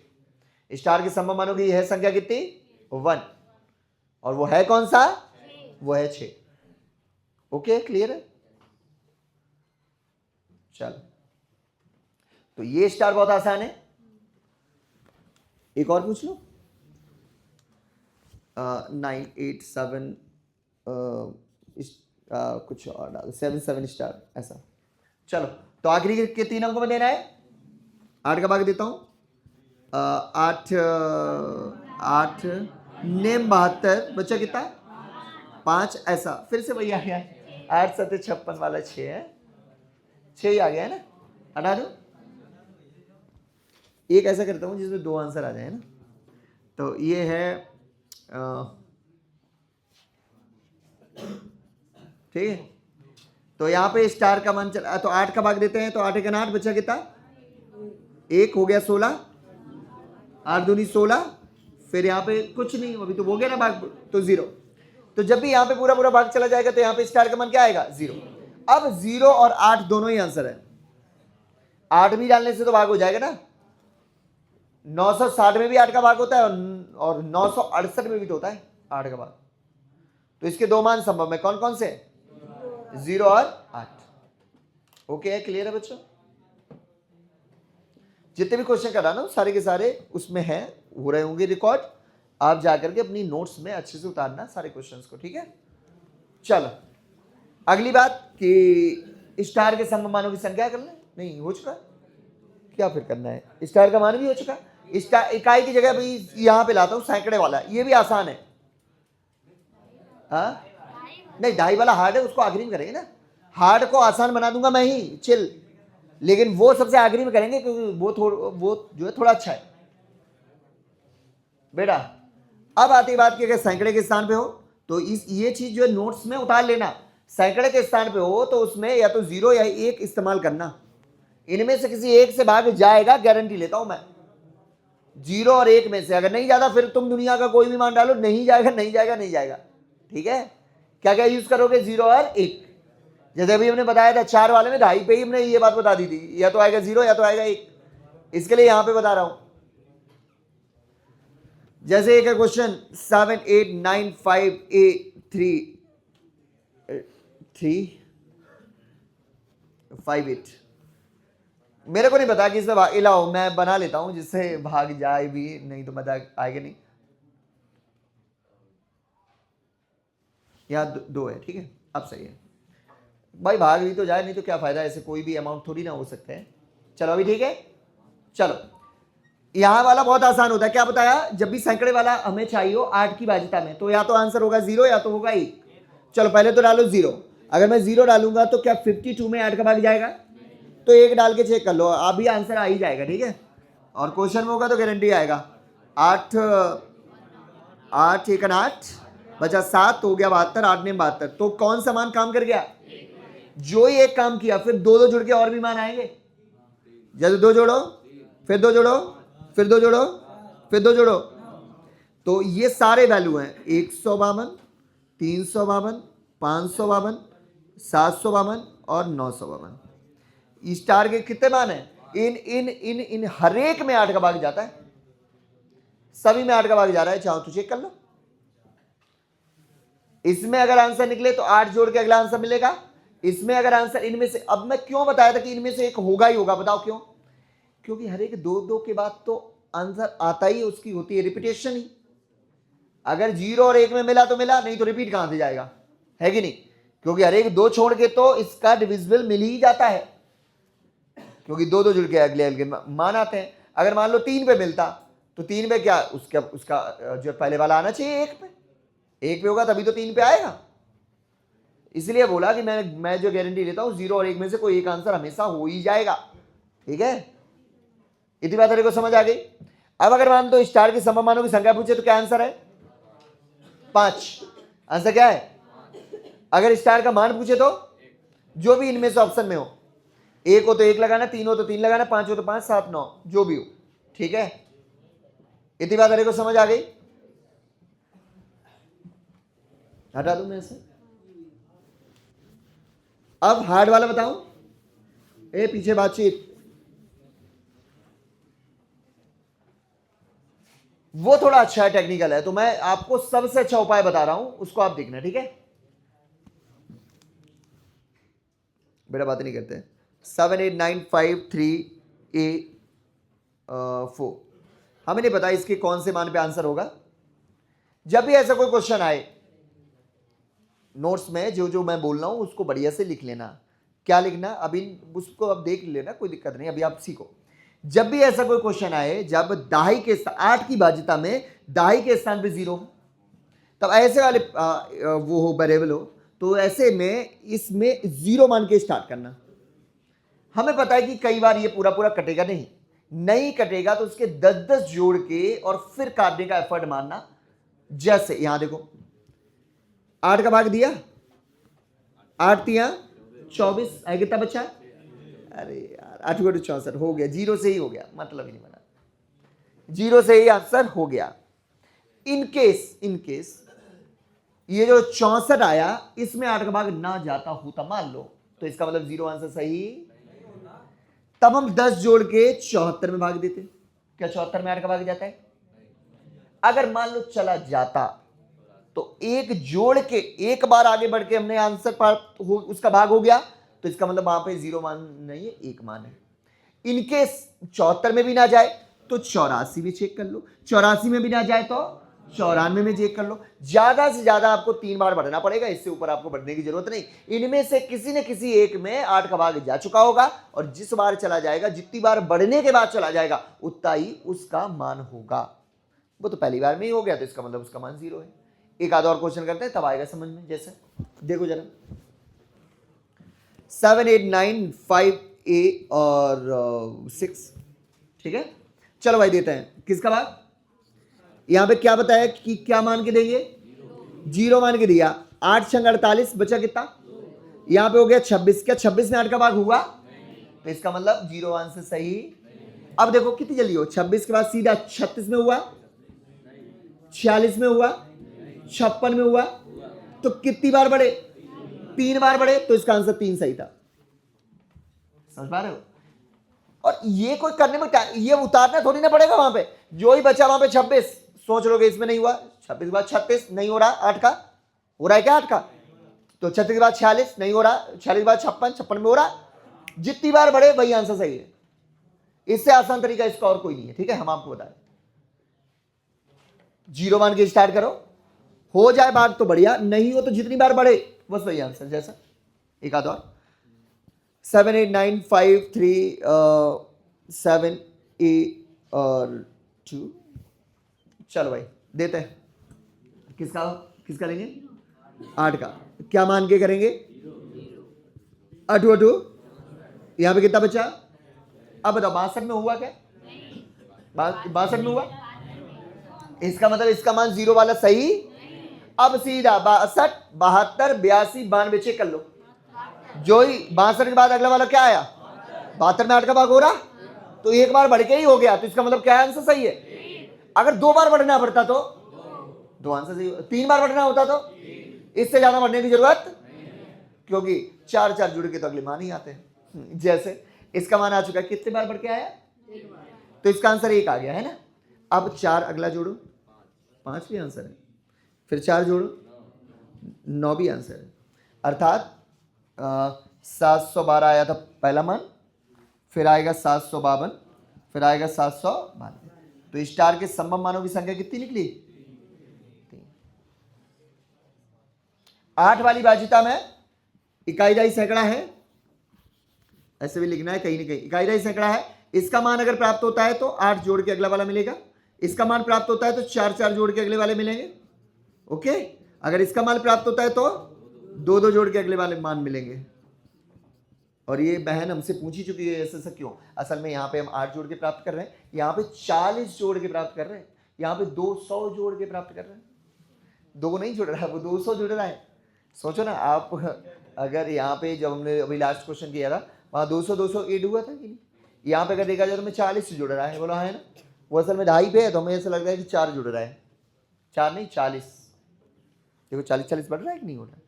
स्टार के संभव मानों की यह संख्या कितनी 1, और वो है कौन सा, वो है 6। ओके क्लियर है। चलो तो ये स्टार बहुत आसान है, एक और पूछ लो। 9 8 7 कुछ और डाल 7 7 स्टार ऐसा। चलो तो आखिरी के 3 अंकों में देना है, 8 का भाग देता हूं, 8 8 नेम 72, बच्चा कितना 5, ऐसा फिर से वही आ गया 8 7 56 वाला 6 है, 6 ही आ गया है ना, हटा दो। एक ऐसा करता हूं जिसमें 2 आंसर आ जाए ना, तो ये है ठीक है, तो यहां पे स्टार का मान चला, तो 8 का भाग देते हैं, तो 8 1 8, बचा कितना 1, हो गया 16, 8 दूनी 16, फिर यहाँ पे कुछ नहीं, अभी तो हो गया ना भाग, तो 0। तो जब भी यहाँ पे पूरा पूरा भाग चला जाएगा तो यहाँ पे स्टार का मान क्या आएगा 0। अब 0 और 8 दोनों ही आंसर है, 8 भी डालने से तो भाग हो जाएगा ना, 960 में भी 8 का भाग होता है और 968 में भी तो होता है 8 का भाग। तो इसके 2 मान संभव है, कौन कौन से 0 और 8। ओके है, क्लियर है बच्चों। जितने भी क्वेश्चन कर रहा ना सारे के सारे उसमें हैं, हो रहे होंगे रिकॉर्ड, आप जाकर के अपनी नोट्स में अच्छे से उतारना सारे क्वेश्चंस को। ठीक है, चलो अगली बात कि स्टार के संभव मानों की संख्या कर ले, नहीं हो चुका, क्या फिर करना है, स्टार का मान भी हो चुका। स्टार इकाई की जगह भाई यहां पे लाता हूं सैकड़े वाला, ये भी आसान है। हाँ नहीं, 2.5 वाला हार्ड है, उसको आखिरी में करेंगे ना, हार्ड को आसान बना दूंगा मैं ही, चिल, लेकिन वो सबसे आखिरी में करेंगे क्योंकि वो जो है थोड़ा अच्छा है बेटा। अब आती बात कि अगर सैकड़े के स्थान पे हो तो ये चीज जो है नोट्स में उतार लेना, सैकड़े के स्थान पे हो तो उसमें या तो 0 या 1 इस्तेमाल करना, इनमें से किसी एक से भाग जाएगा, गारंटी लेता हूं मैं। 0 और 1 में से अगर नहीं जाता फिर तुम दुनिया का कोई भी मान डालो, नहीं जाएगा नहीं जाएगा नहीं जाएगा। ठीक है, क्या क्या यूज करोगे 0 और 1, जैसे अभी हमने बताया था 4 वाले में 2.5 पे ही हमने ये बात बता दी थी, या तो आएगा 0 या तो आएगा 1, इसके लिए यहां पे बता रहा हूं। जैसे एक क्वेश्चन 7 8 9 5 8 3 3 5 8, मेरे को नहीं पता कि इससे भाग लाओ, मैं बना लेता हूं जिससे भाग जाए भी, नहीं तो मजा आएगा नहीं। यहाँ 2 है, ठीक है अब सही है भाई, भाग भी तो जाए, नहीं तो क्या फायदा, ऐसे कोई भी अमाउंट थोड़ी ना हो सकते हैं। चलो अभी ठीक है, चलो यहां वाला बहुत आसान होता है, क्या बताया, जब भी सैकड़े वाला हमें चाहिए हो 8 की भाज्यता में, तो या तो आंसर होगा 0 या तो होगा 1। चलो पहले तो डालो 0, अगर मैं 0 डालूंगा तो क्या 52 में 8 का भाग जाएगा, तो 1 डाल के चेक कर लो, अभी आंसर आ ही जाएगा। ठीक है, और क्वेश्चन में होगा तो गारंटी आएगा। 8 8 1 8, बचा 7, तो हो गया 72, 8 ने 72, तो कौन सा मान काम कर गया, जो ही एक काम किया, फिर 2 2 जुड़ के और भी मान आएंगे, जैसे 2 जोड़ो फिर 2 जोड़ो फिर 2 जोड़ो फिर 2 जोड़ो, तो ये सारे वैल्यू हैं 152, 352, 552, 752 और 952। स्टार के कितने मान है? इन इन इन इन हर एक में 8 का भाग जाता है, सभी में 8 का भाग जा रहा है, चाहो तो चेक कर लो। इसमें अगर आंसर निकले तो 8 जोड़ के अगला आंसर मिलेगा। इसमें अगर आंसर इनमें से, अब मैं क्यों बताया था कि इनमें से एक होगा ही होगा, बताओ क्यों? क्योंकि हर एक 2-2 के बाद तो आंसर आता ही, उसकी होती है रिपीटेशन ही। अगर 0 और 1 में मिला तो मिला, नहीं तो रिपीट कहां से जाएगा, है कि नहीं? क्योंकि हर एक 2 छोड़ के तो इसका डिविजिबल मिल ही जाता है, क्योंकि 2-2 जुड़ के अगले अगले मान आते हैं। अगर मान लो 3 पे मिलता तो 3 पे क्या उसका जो पहले वाला आना चाहिए 1 पे, 1 पे होगा तभी तो 3 पे आएगा। इसलिए बोला कि मैं जो गारंटी लेता हूं 0 और 1 में से कोई एक आंसर हमेशा हो ही जाएगा, ठीक है? इतनी बात तेरे को समझ आ गई? अब अगर मान दो स्टार के सममानों की संख्या पूछे तो क्या आंसर है? 5। आंसर क्या है? अगर स्टार का मान पूछे तो जो भी इनमें से ऑप्शन में हो, 1 हो तो 1 लगाना, 3 हो तो 3 लगाना, 5 हो तो 5, 7, 9 जो भी हो, ठीक है? इतनी बात तेरे को समझ आ गई? हटा दूं मैं से। अब हार्ड वाला बताऊं? पीछे बातचीत, वो थोड़ा अच्छा है, टेक्निकल है, तो मैं आपको सबसे अच्छा उपाय बता रहा हूं, उसको आप देखना, ठीक है? बेटा बात नहीं करते। 78953A4 हमें नहीं पता इसके कौन से मान पे आंसर होगा। जब भी ऐसा कोई क्वेश्चन आए, नोट्स में जो जो मैं बोल रहा हूं उसको बढ़िया से लिख लेना। क्या लिखना, अभी उसको अब देख लेना, कोई दिक्कत नहीं, अभी आप सीखो। जब भी ऐसा कोई क्वेश्चन आए जब दहाई के 8 की भाज्यता में दहाई के स्थान पे 0 तब ऐसे वाले वो हो वेरिएबल हो, तो ऐसे में इसमें 0 मान के स्टार्ट करना। हमें पता है कि कई बार ये पूरा पूरा कटेगा नहीं कटेगा, तो उसके 10-10 जोड़ के और फिर काटने का एफर्ट मारना। जैसे यहां देखो 8 का भाग दिया, 8 तिया 24, कितना बचा? अरे यार 8 गुणा 64 हो गया, 0 से ही हो गया, मतलब ही नहीं बना, 0 से ही आंसर हो गया। इनकेस ये जो 64 आया इसमें 8 का भाग ना जाता होता मान लो, तो इसका मतलब 0 आंसर सही। तब हम 10 जोड़ के 74 में भाग देते। क्या 74 में 8 का भाग जाता है? अगर मान लो चला जाता तो एक जोड़ के एक बार आगे बढ़ के हमने आंसर पर उसका भाग हो गया, तो इसका मतलब वहां पे 0 मान नहीं है, 1 मान है। इनकेस 74 में भी ना जाए तो 84 में चेक कर लो, 84 में भी ना जाए तो 94 में चेक कर लो। ज्यादा से ज्यादा आपको 3 बार बढ़ना पड़ेगा, इससे ऊपर आपको बढ़ने की जरूरत नहीं। इनमें से किसी न किसी एक में 8 का भाग जा चुका होगा, और जिस बार चला जाएगा, जितनी बार बढ़ने के बाद चला जाएगा, उतना ही उसका मान होगा। वो तो पहली बार में ही हो गया, तो इसका मतलब उसका मान 0 है। एक आधा और क्वेश्चन करते हैं, तब आएगा समझ में। जैसे देखो जरा 7, 8, 9, 5A और 6, ठीक है? चलो भाई देते हैं। किसका भाग? यहां पे क्या बताया कि क्या मान के देंगे? 0 मान के दिया। 8 छंग 48, बचा कितना? यहां पे हो गया 26। क्या 26 में 8 का भाग हुआ? तो इसका मतलब 0 आंसर सही। अब देखो कितनी जल्दी हो, 26 के बाद सीधा 36 में हुआ, 46 में हुआ, 56 में हुआ, तो कितनी बार बढ़े? 3 बार बढ़े, तो इसका आंसर 3 सही था। समझ पा रहे हो? और ये कोई करने में ये उतारना थोड़ी ना पड़ेगा, वहां पे जो ही बचा वहां पे 26 सोच लोगे इसमें नहीं हुआ, 26 के बाद 36 नहीं हो रहा, 8 का हो रहा है क्या? 8 का, तो 36 के बाद 46 नहीं हो रहा, 46 के बाद 56, 56 में हो रहा। जितनी बार बढ़े वही आंसर सही है। इससे आसान तरीका इसका और कोई नहीं है, ठीक है? हम आपको बताएं, 0 मान के स्टार्ट करो, हो जाए भाग तो बढ़िया, नहीं हो तो जितनी बार बढ़े बस वही आंसर। जैसा एक आध और 7, 8, 9, 5, 3, 7, A और 2। चलो भाई देते हैं। किसका किसका लेंगे? 8 का। क्या मान के करेंगे? 8 यहां पे कितना बचा? अब बताओ 62 में हुआ क्या? 62 में हुआ, इसका मतलब इसका मान 0 वाला सही। अब सीधा 62, 72, 82, 92 चेक कर लो। जो ही 62 के बाद अगला वाला क्या आया? 72 में 8 का भाग हो रहा, तो एक बार बढ़ के ही हो गया, तो इसका मतलब क्या आंसर सही है? अगर 2 बार बढ़ना पड़ता तो दो आंसर सही। 3 बार बढ़ना होता तो इससे ज्यादा बढ़ने की जरूरत, क्योंकि 4 4 जुड़ के तो अगले मान ही आते हैं। जैसे इसका मान आ चुका है, कितने बार बढ़ के आया? तो इसका आंसर 1 आ गया है ना। अब 4 अगला जोड़ो, 5 भी आंसर है, फिर 4 जोड़ो 9 भी आंसर है। अर्थात 712 आया था पहला मान, फिर आएगा 752, फिर आएगा 792। तो स्टार के संभव मानों की संख्या कितनी निकली? 8 वाली बाजिता में इकाई दहाई सैकड़ा है, ऐसे भी लिखना है कहीं ना कहीं। इकाई दहाई सैकड़ा है, इसका मान अगर प्राप्त होता है तो 8 जोड़ के अगला वाला मिलेगा, इसका मान प्राप्त होता है तो 4 4 जोड़ के अगले वाले मिलेंगे। ओके, अगर इसका मान प्राप्त होता है तो 2 2 जोड़ के अगले वाले मान मिलेंगे। और ये बहन हमसे पूछी चुकी है ऐसा क्यों। असल में यहाँ पे हम 8 जोड़ के प्राप्त कर रहे हैं, यहाँ पे 40 जोड़ के प्राप्त कर रहे हैं, यहाँ पे 200 जोड़ के प्राप्त कर रहे हैं। 2 नहीं जोड़ रहा है, वो 200 जोड़ रहा है। सोचो ना आप, अगर यहाँ पे जब हमने अभी लास्ट क्वेश्चन किया था वहाँ 200 200 ऐड हुआ था कि नहीं? यहाँ पे अगर देखा जाए तो मैं 40 से जुड़ रहा है, बोला है ना। वो असल में 2.5 पे है तो हमें ऐसा लग रहा है कि 4 जुड़ रहा है। 4 नहीं 40, देखो 40 40 बढ़ रहा है कि नहीं हो रहा है।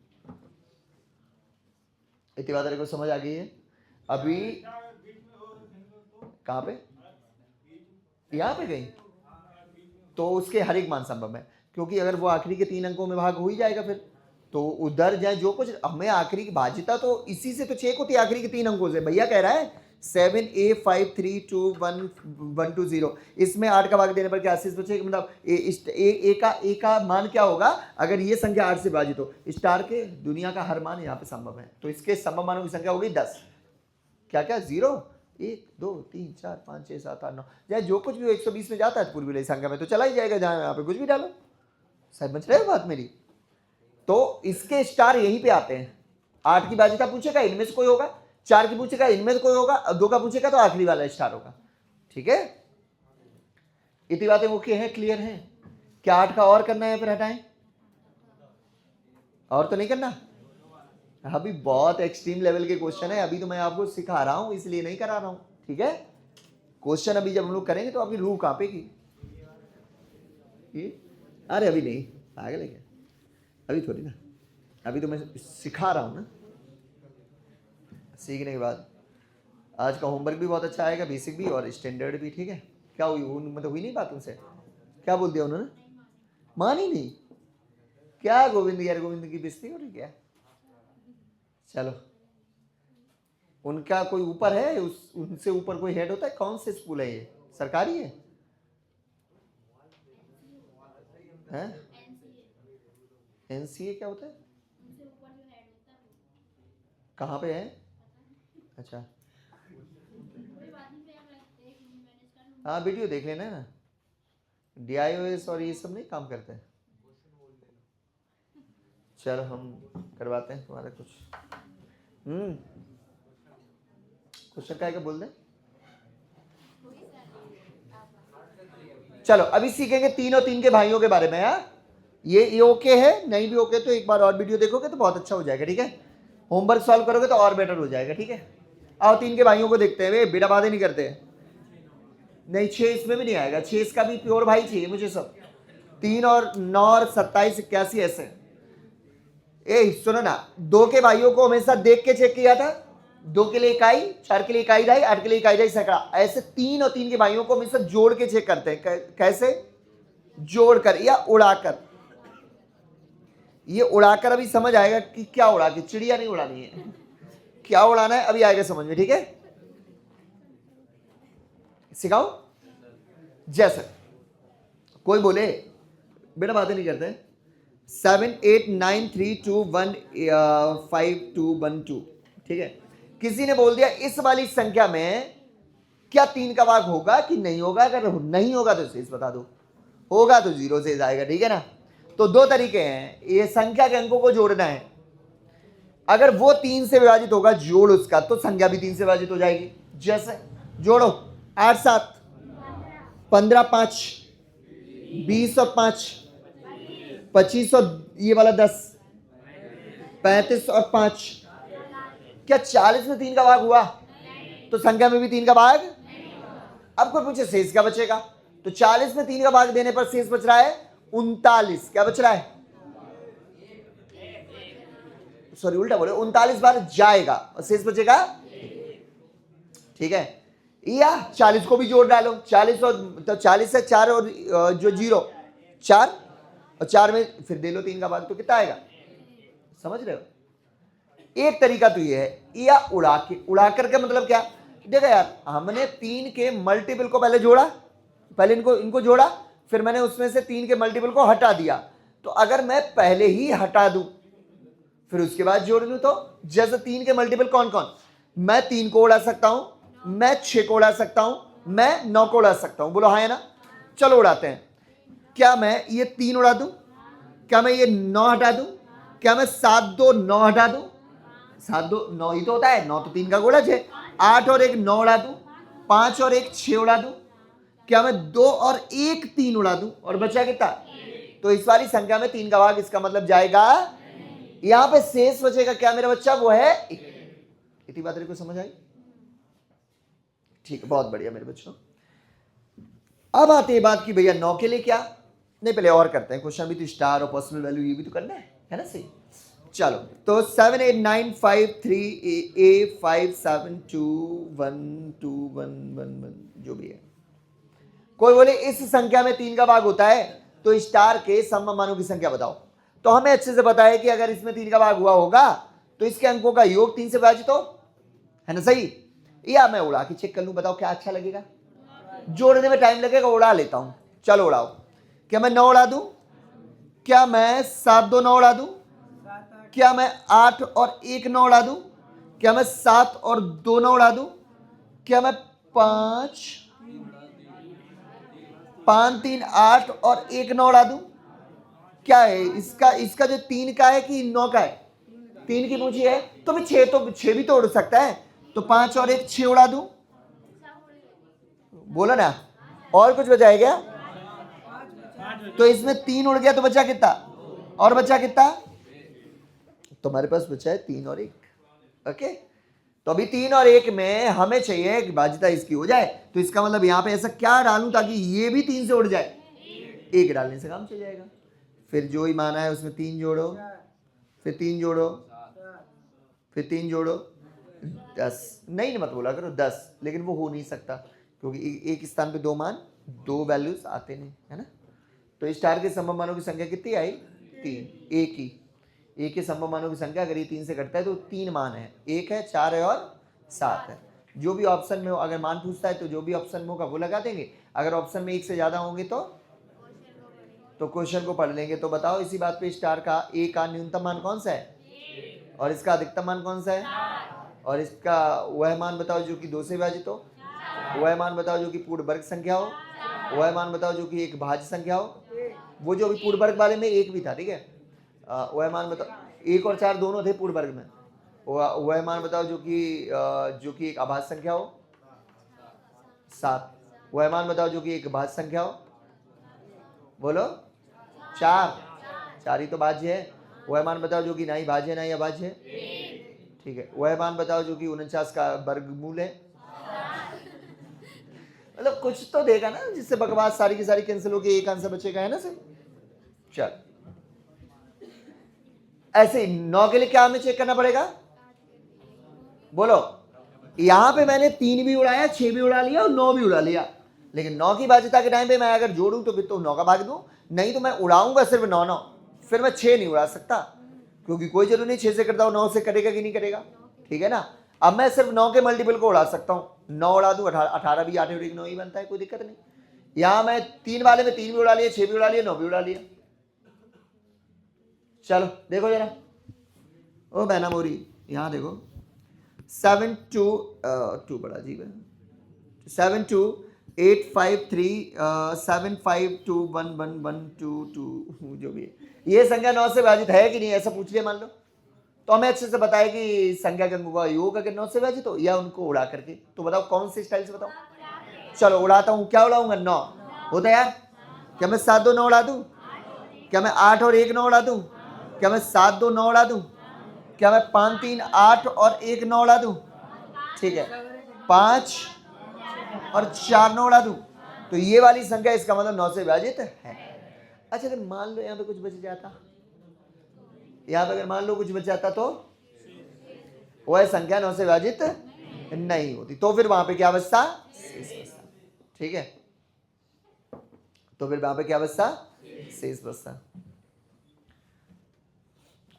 इतनी बात को समझ आ गई है। अभी कहाँ पे? यहाँ पे गई तो उसके हर एक मान संभव है, क्योंकि अगर वो आखिरी के 3 अंकों में भाग हो ही जाएगा फिर तो उधर जाए जो कुछ हमें आखिरी की भाज्यता तो इसी से तो चेक होती है, आखिरी के 3 अंकों से। भैया कह रहा है 7A532120, इसमें 8 का भाग देने पर क्या 80 बचेगा? मतलब ए का मान क्या होगा अगर ये संख्या 8 से विभाजित हो? स्टार के दुनिया का हर मान यहाँ पे संभव है, तो इसके संभव मानों की संख्या होगी 10। क्या क्या 0 1 2 3 4 5 6 7 8 9, चाहे जो कुछ भी 120 में जाता है पूर्वी संख्या में तो चला ही जाएगा, जहाँ यहाँ पे कुछ भी डालो। समझ रहे हो बात मेरी? तो इसके स्टार यहीं पे आते हैं। 8 की बाजिता पूछेगा इनमें से कोई होगा, 4 की पूछेगा इनमें से कोई होगा, 2 का पूछेगा तो आखिरी वाला स्टार होगा। ठीक है, इतनी बातें ओके हैं, क्लियर हैं? क्या 8 का और करना है फिर हटाएं? और तो नहीं करना? अभी बहुत एक्सट्रीम लेवल के क्वेश्चन है, अभी तो मैं आपको सिखा रहा हूं इसलिए नहीं करा रहा हूं। ठीक है, क्वेश्चन अभी जब हम लोग करेंगे तो अभी रूह कांपेगी। अरे अभी नहीं, पागल है क्या? अभी थोड़ी ना, अभी तो मैं सिखा रहा हूँ ना। सीखने के बाद आज का होमवर्क भी बहुत अच्छा आएगा, बेसिक भी और स्टैंडर्ड भी। ठीक है, क्या हुई मतलब हुई नहीं बात उनसे? क्या बोल दिया उन्होंने? मान ही नहीं? क्या गोविंद यार, गोविंद की बेइज्जती हो रही क्या? चलो, उनका कोई ऊपर है, उनसे ऊपर कोई हेड होता है? कौन से स्कूल है ये? सरकारी है? एनसीए क्या होता है? कहाँ पे है? अच्छा, हाँ वीडियो देख लेना ना। DIOS और ये सब नहीं काम करते। चलो हम करवाते हैं तुम्हारा कुछ। क्वेश्चन क्या बोल दे। चलो अभी सीखेंगे 3 और 3 के भाइयों के बारे में। यार ये ओके है, नहीं भी ओके तो एक बार और वीडियो देखोगे तो बहुत अच्छा हो जाएगा। ठीक है, होमवर्क सॉल्व करोगे तो और बेटर हो जाएगा। ठीक है, आओ 3 के भाइयों को देखते हैं। वे बेटा बातें नहीं करते नहीं, 6 इसमें भी नहीं आएगा। 6 इसका भी प्योर भाई चाहिए मुझे सब। 3 और 9 और 27 81 ऐसे। सुनो ना, 2 के भाइयों को हमेशा देख के चेक किया था। 2 के लिए इकाई, 4 के लिए इकाई ढाई, 8 के लिए इकाई ढाई सैकड़ा। ऐसे 3 और 3 के भाइयों को हमेशा जोड़ के चेक करते हैं। कैसे? जोड़कर या उड़ाकर। ये उड़ाकर अभी समझ आएगा कि क्या उड़ा के, चिड़िया नहीं उड़ानी है, क्या उड़ाना है अभी आएगा समझ में। ठीक है, सिखाओ। जैसे कोई बोले बेटा बातें नहीं करते 7 8 9 3 2 1 5 2 1 2। ठीक है, किसी ने बोल दिया इस वाली संख्या में क्या 3 का भाग होगा कि नहीं होगा? अगर नहीं होगा तो शेष बता दो, होगा तो 0 से आएगा। ठीक है ना, तो 2 तरीके हैं, ये संख्या के अंकों को जोड़ना है। अगर वो 3 से विभाजित होगा जोड़ उसका, तो संख्या भी 3 से विभाजित हो जाएगी। जैसे जोड़ो 8 7 15 5 20 और 5 25 और ये वाला 10 35 और 5। क्या 40 में 3 का भाग हुआ? तो संख्या में भी 3 का भाग। अब कोई पूछे शेष क्या बचेगा? तो 40 में 3 का भाग देने पर शेष बच रहा है 39, क्या बच रहा है, सॉरी उल्टा बोले, 39 बार जाएगा और शेष बचेगा, ठीक है। या 40 को भी जोड़ डालो, 40 और तो 40 है 4 और जो 0 4 और 4 में फिर दे लो 3 का भाग, तो कितना आएगा, समझ रहे हो। एक तरीका तो ये है, या उड़ा करके मतलब क्या, देखो यार हमने 3 के मल्टीपल को पहले जोड़ा, पहले इनको जोड़ा, फिर मैंने उसमें से 3 के मल्टीपल को हटा दिया। तो अगर मैं पहले ही हटा दूं फिर उसके बाद जोड़ लूं, तो जैसे 3 के मल्टीपल कौन कौन, मैं 3 को उड़ा सकता हूं, मैं 6 को उड़ा सकता हूं, मैं 9 को उड़ा सकता हूं, बोलो हाँ है ना। चलो उड़ाते हैं। क्या मैं ये 3 उड़ा दूं, क्या मैं ये 9 हटा दूं, क्या मैं 7 2 9 हटा दूं, 7 2 9 ही तो होता है, 9 तो 3 का गुणज है। 8 और 1 9 उड़ा दूं, 5 और 1 6 उड़ा दूं, क्या मैं 2 और 1 3 उड़ा दूं, और बचा कितना, तो इस वाली संख्या में 3 का भाग, इसका मतलब जाएगा, यहां पे शेष बचेगा क्या मेरा बच्चा, वो है इतनी बात को समझ आई, ठीक है, बहुत बढ़िया मेरे बच्चों। अब आते हैं बात की भैया 9 के लिए क्या, नहीं पहले और करते हैं क्वेश्चन भी, तो स्टार और पॉसिबल वैल्यू ये भी तो करना है ना सही। चलो तो 7 8 9 5 3 8 5 7 2 1 2 1 1 1 जो भी है। कोई बोले इस संख्या में 3 का भाग होता है तो स्टार के सम मानों की संख्या बताओ। तो हमें अच्छे से पता है कि अगर इसमें 3 का भाग हुआ होगा तो इसके अंकों का योग 3 से विभाजित हो, है ना सही। या मैं उड़ा के चेक कर लूं, बताओ क्या अच्छा लगेगा, जोड़ने में टाइम लगेगा, उड़ा लेता हूं, चलो उड़ाओ। क्या मैं 9 उड़ा दूं, क्या मैं 7 2 9 उड़ा दूं, क्या मैं 8 और 1 9 उड़ा दूं, क्या मैं 7 और 2 9 उड़ा दूं, क्या मैं 5 3 8 और 1 9 उड़ा दूं, क्या है इसका जो 3 का है कि 9 का है, 3 की पूछी है, तो मैं 6 भी तो उड़ सकता है, तो 5 और 1 6 उड़ा दूं, बोलो ना, और कुछ बचा है क्या, तो इसमें 3 उड़ गया तो बचा कितना, और बचा कितना, तो हमारे पास बचा है 3 और 1। ओके, तो अभी 3 और 1 में हमें चाहिए कि भाज्यता इसकी हो जाए, तो इसका मतलब यहां पे ऐसा क्या डालूं ताकि ये भी 3 से उड़ जाए, 1 डालने से काम चल जाएगा। फिर जो ही माना है उसमें 3 जोड़ो, फिर 3 जोड़ो, फिर 3 जोड़ो, 10 नहीं मत बोला करो 10, लेकिन वो हो नहीं सकता क्योंकि एक स्थान पे 2 मान 2 वैल्यूज आते नहीं, है ना। तो स्टार के संभव मानों की संख्या कितनी आई, 3, एक के संभव मानों की संख्या अगर ये 3 से घटता है तो 3 मान है, 1 है 4 है और 7 है। जो भी ऑप्शन में हो, अगर मान पूछता है तो जो भी ऑप्शन में होगा वो लगा देंगे, अगर ऑप्शन में 1 से ज्यादा होंगे तो क्वेश्चन को पढ़ लेंगे। तो बताओ इसी बात पे स्टार का ए का न्यूनतम मान कौन सा है और इसका अधिकतम मान कौन सा है, और इसका वह मान बताओ जो कि 2 से विभाजित हो, वह मान बताओ जो कि पूर्ण वर्ग संख्या हो, वह मान बताओ जो कि एक भाज्य संख्या हो, वो जो अभी पूर्ण वर्ग वाले में 1 भी था, ठीक है, वह मान बताओ 1 और 4 दोनों थे पूर्ण वर्ग में, वह मान बताओ जो कि एक अभाज्य संख्या हो, 7, वह मान बताओ जो कि एक भाज्य संख्या हो, बोलो 4 ही तो भाज्य है, वह मान बताओ जो कि ना ही भाज्य है ना ही अभाज्य है, ठीक है, वह मान बताओ जो कि 49 का वर्गमूल है, मतलब कुछ तो देगा ना जिससे बकवास सारी की सारी कैंसिल होगी, एक आंसर बचेगा, है ना सर। चल ऐसे 9 के लिए क्या हमें चेक करना पड़ेगा, बोलो। यहां पे मैंने 3 भी उड़ाया, 6 भी उड़ा लिया और 9 भी उड़ा लिया, लेकिन 9 की भाज्यता के टाइम पे मैं अगर जोड़ूं तो फिर तो 9 का भाग दूं, नहीं तो मैं उड़ाऊंगा सिर्फ 9 9, फिर मैं 6 नहीं उड़ा सकता क्योंकि कोई जरूरी नहीं 6 से करता हूं 9 से करेगा कि नहीं करेगा, ठीक है ना। अब मैं सिर्फ 9 के मल्टीपल को उड़ा सकता हूं, 9 उड़ा दूं 18 भी 8 और 1 9 ही बनता है, कोई दिक्कत नहीं। यहां मैं 3 वाले में 3 भी उड़ा लिया, 6 भी उड़ा लिया, 9 भी उड़ा लिया। चलो देखो जरा, ओ बहना मोरी यहां देखो, 7 2 2 बड़ा अजीब है, 7 2 8 5 3 7 5 2 1 1 1 2 2 जो भी है, ये संख्या 9 से विभाजित है कि नहीं, ऐसा पूछ लिया मान लो, तो हमें अच्छे से पता है कि संख्या के अंकों का योग अगर 9 से विभाजित हो या उनको उड़ा करके, तो बताओ कौन से स्टाइल से बताओ। चलो उड़ाता हूं, क्या उड़ाऊंगा, 9 होता है यार, क्या मैं 7 2 9 उड़ा दूं, क्या मैं 8 और 1 9 उड़ा दूं, क्या मैं 7 2 9 उड़ा दूं, क्या मैं 5 3 8 और 1 9 उड़ा दूं, ठीक है, 5 और 4 9 उड़ा दूं, तो ये वाली संख्या इसका मतलब 9 से विभाजित है। अच्छा अगर मान लो यहाँ पे कुछ बच जाता, यहाँ पे अगर मान लो कुछ बच जाता तो वह संख्या 9 से विभाजित नहीं होती, तो फिर वहां पे क्या बचता? शेष बचता। ठीक है, तो फिर वहां पे क्या बचता? शेष बचता।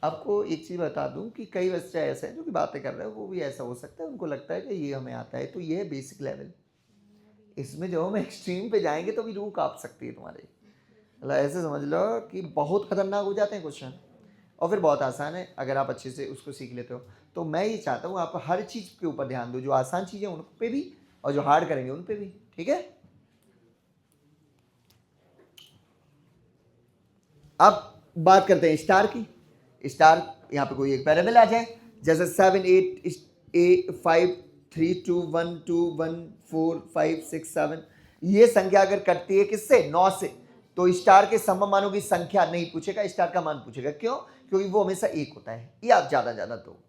आपको एक चीज बता दूं कि कई बच्चे ऐसे हैं जो कि बातें कर रहे हैं, वो भी ऐसा हो सकता है उनको लगता है कि ये हमें आता है, तो ये है बेसिक लेवल। इसमें जो हम एक्सट्रीम पे जाएंगे तो भी रूह कांप सकती है तुम्हारी। मतलब ऐसे समझ लो कि बहुत खतरनाक हो जाते हैं क्वेश्चन, और फिर बहुत आसान है अगर आप अच्छे से उसको सीख लेते हो। तो मैं ये चाहता हूँ आप हर चीज़ के ऊपर ध्यान दो, जो आसान चीज़ें उन पे भी और जो हार्ड करेंगे उन पे भी। ठीक है, अब बात करते हैं स्टार की। स्टार यहाँ पे कोई एक पैराबल आ जाए, जैसे 7 8 5 3 2 1 2 1 4 5 6 7, ये संख्या अगर कटती है किससे? 9 से, तो स्टार के सम मानों की संख्या नहीं पूछेगा, स्टार का मान पूछेगा। क्यों? क्योंकि वो हमेशा एक होता है, या ज्यादा दो।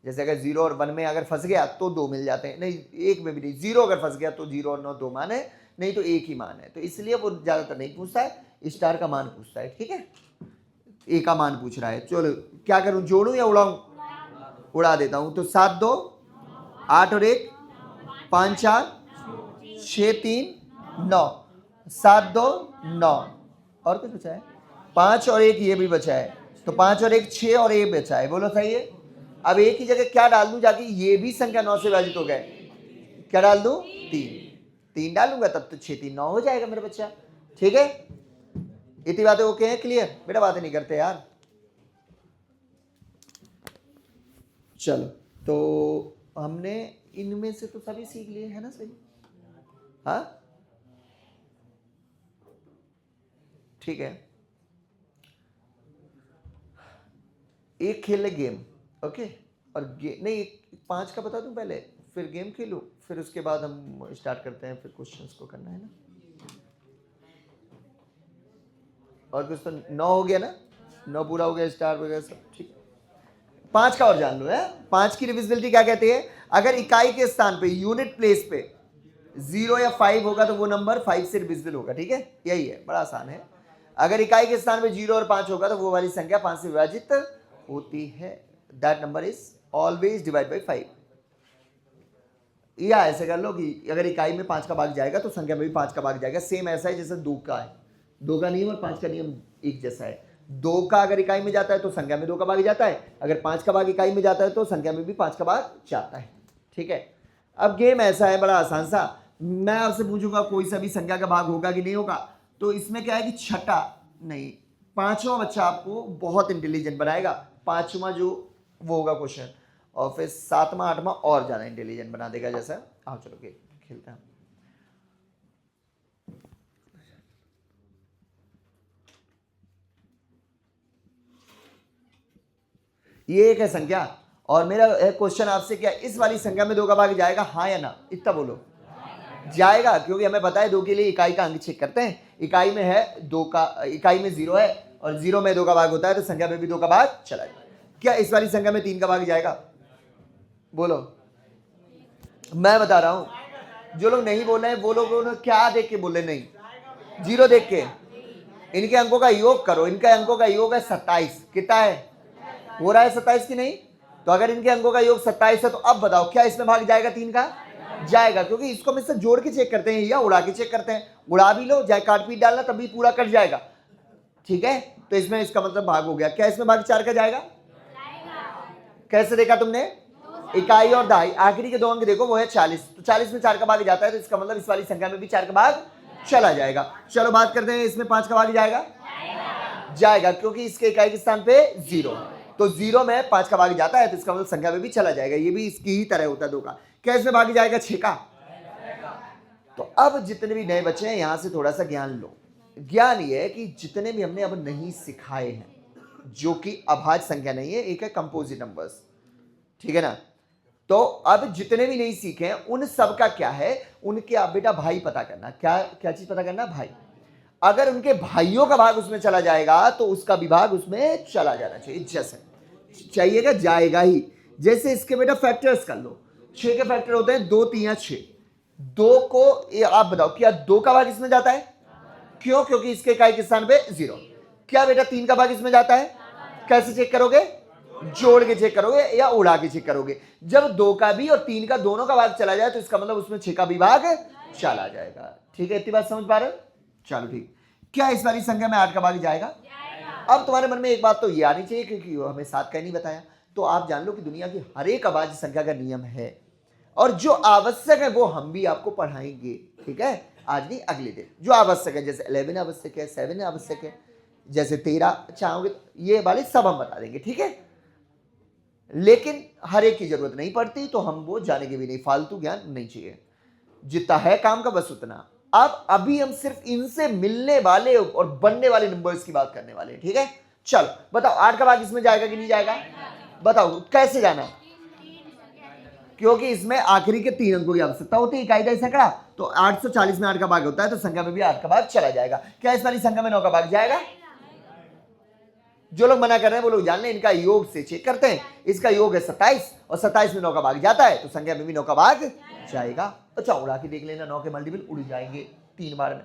जैसे अगर 0 और 1 में अगर फंस गया तो 2 मिल जाते हैं, नहीं एक में भी नहीं। 0 अगर फंस गया तो 0 और 9 दो मान है, नहीं तो एक ही मान है, तो इसलिए वो ज्यादातर नहीं पूछता है, स्टार का मान पूछता है। ठीक है, ए का मान पूछ रहा है। चलो क्या करूं, जोड़ूं या उड़ाऊं? उड़ा देता हूं। तो 7 2 8 और 1 5 4 6 3 9, 7 2 9, और कुछ बचा है? 5 और 1 ये भी बचा है, तो 5 और 1 6 और 1 बचा है। बोलो सही है। अब एक ही जगह क्या डाल दूं जाके? ये भी संख्या 9 से विभाजित हो गए, क्या डाल दूं? 3 डालूंगा तब तो 6 3 9 हो जाएगा मेरा बच्चा। ठीक है, इतनी बातें ओके हैं? क्लियर? बेटा बातें नहीं करते यार। चलो, तो हमने इनमें से तो सभी सीख लिए है ना? सही, हाँ ठीक है। एक खेल ले गेम, ओके, और नहीं 5 का बता दूं पहले, फिर गेम खेलूं, फिर उसके बाद हम स्टार्ट करते हैं, फिर क्वेश्चंस को करना है ना। और कुछ तो 9 हो गया ना, 9 पूरा हो गया, स्टार वगैरह सब ठीक। 5 का और जान लो है। 5 की डिविजिबिलिटी क्या कहती है? अगर इकाई के स्थान पे यूनिट प्लेस पे 0 या 5 होगा तो वो नंबर 5 से डिविजिबल होगा। ठीक है, यही है, बड़ा आसान है। अगर इकाई के स्थान पे 0 और 5 होगा तो वो वाली संख्या 5 से विभाजित होती है। That number is always divide by 5। या ऐसे कर लो कि अगर इकाई में 5 का भाग जाएगा तो संख्या में भी 5 का भाग जाएगा। सेम ऐसा है जैसे 2 का है, 2 का नियम और 5 का नियम एक जैसा है। 2 का अगर इकाई में जाता है तो संख्या में 2 का भाग जाता है, अगर 5 का भाग इकाई में जाता है तो संख्या में भी 5 का भाग जाता है। ठीक है, अब गेम ऐसा है बड़ा आसान सा। मैं आपसे पूछूंगा कोई सा भी संख्या का भाग होगा कि नहीं होगा, तो इसमें क्या है कि छठा नहीं, 5वां बच्चा आपको बहुत इंटेलिजेंट बनाएगा। 5वां जो वो होगा क्वेश्चन, और फिर 7वां 8वां और ज्यादा इंटेलिजेंट बना देगा। जैसा आओ चलो खेलते हैं। ये एक है संख्या, और मेरा क्वेश्चन आपसे क्या, इस वाली संख्या में 2 का भाग जाएगा, हाँ या ना? इतना बोलो। जाएगा, क्योंकि हमें पता है 2 के लिए इकाई का अंक चेक करते हैं। इकाई में है 2 का, इकाई में 0 है और 0 में 2 का भाग होता है, तो संख्या में भी 2 का भाग चला जाए। क्या इस वाली संख्या में 3 का भाग जाएगा? बोलो। मैं बता रहा हूं, जो लोग नहीं बोल रहे हैं वो लोग क्या देख के बोले? नहीं, 0 देख के। इनके अंकों का योग करो, इनके अंकों का योग है 27। कितना है? हो रहा है 27 की नहीं? तो अगर इनके अंकों का योग 27 है तो अब बताओ क्या इसमें भाग जाएगा 3 का? जाएगा, क्योंकि इसको हम इससे जोड़ के चेक करते हैं या उड़ा के चेक करते हैं। उड़ा भी लो, चाहे काट पीट डालना, तभी पूरा कट जाएगा। ठीक है, तो इसमें इसका मतलब भाग हो गया। क्या इसमें भाग 4 का जाएगा? कैसे देखा तुमने? इकाई और दहाई, आखिरी के 2 अंक देखो, वो है 40, तो 40 में 4 का भाग जाता है, तो इसका मतलब इस वाली संख्या में भी 4 का भाग चला जाएगा। चलो बात करते हैं, इसमें 5 का भाग जाएगा? जाएगा, क्योंकि इसके इकाई के स्थान पे 0 है, तो 0 में 5 का भाग जाता है, तो इसका मतलब संख्या में भी चला जाएगा। ये भी इसकी ही तरह होता है 2 का। क्या इसमें भाग जाएगा? 6 का। तो अब जितने भी नए बच्चे हैं यहां से थोड़ा सा ज्ञान लो। ज्ञान ये है कि जितने भी हमने अब नहीं सिखाए हैं, जो कि अभाज्य संख्या नहीं है, एक है कंपोजिट नंबर्स, ठीक है ना। तो अब जितने भी नहीं सीखे हैं उन सब का क्या है, उनके आप बेटा भाई पता करना। क्या क्या चीज पता करना? भाई। अगर उनके भाइयों का भाग उसमें चला जाएगा तो उसका विभाग उसमें चला जाना चाहिए। जैसे चाहिएगा, जाएगा ही। जैसे इसके बेटा फैक्टर्स कर लो, 6 के फैक्टर होते हैं 2 3 या 6। 2 को आप बताओ क्या 2 का भाग इसमें जाता है? क्यों? क्योंकि इसके इकाई के स्थान पे 0। क्या बेटा 3 का भाग इसमें जाता है? कैसे चेक करोगे? जोड़ के चेक करोगे या उड़ा के चेक करोगे? जब 2 का भी और 3 का दोनों का भाग चला जाए तो इसका मतलब उसमें 6 का भी भाग चला जाएगा। ठीक है, इतनी बात समझ पा रहे हो? चलो ठीक। क्या इस वाली संख्या में 8 का भाग जाएगा? अब तुम्हारे मन में एक बात तो ये आनी चाहिए क्योंकि हमें 7 का नहीं बताया, तो आप जान लो कि दुनिया की हर एक अभाज्य संख्या का नियम है और जो आवश्यक है वो हम भी आपको पढ़ाएंगे। ठीक है, आज नहीं अगले दिन जो आवश्यक है, जैसे 11 आवश्यक है, 7 आवश्यक है, जैसे 13 चाहोगे तो ये वाले सब हम बता देंगे। ठीक है, लेकिन हर एक की जरूरत नहीं पड़ती तो हम वो जानेंगे भी नहीं, फालतू ज्ञान नहीं चाहिए, जितना है काम का बस उतना। अब अभी हम सिर्फ इनसे मिलने वाले और बनने वाले नंबर्स की बात करने वाले हैं। ठीक है, चलो बताओ 8 का भाग इसमें जाएगा कि नहीं जाएगा? बताओ कैसे जाना? क्योंकि इसमें आखिरी के 3 अंकों की आवश्यकता होती है, इकाई का सैकड़ा, तो 840 में 8 का भाग होता है तो संख्या में भी 8 का भाग चला जाएगा। क्या इस वाली संख्या में 9 का भाग जाएगा? जो लोग मना कर रहे हैं वो लोग जान लें, इनका योग से चेक करते हैं। इसका योग है 27 और 27 में 9 का भाग जाता है तो संख्या में भी 9 का भाग जाएगा। अच्छा उड़ा के देख लेना, 9 के मल्टीपल उड़ जाएंगे 3 बार में।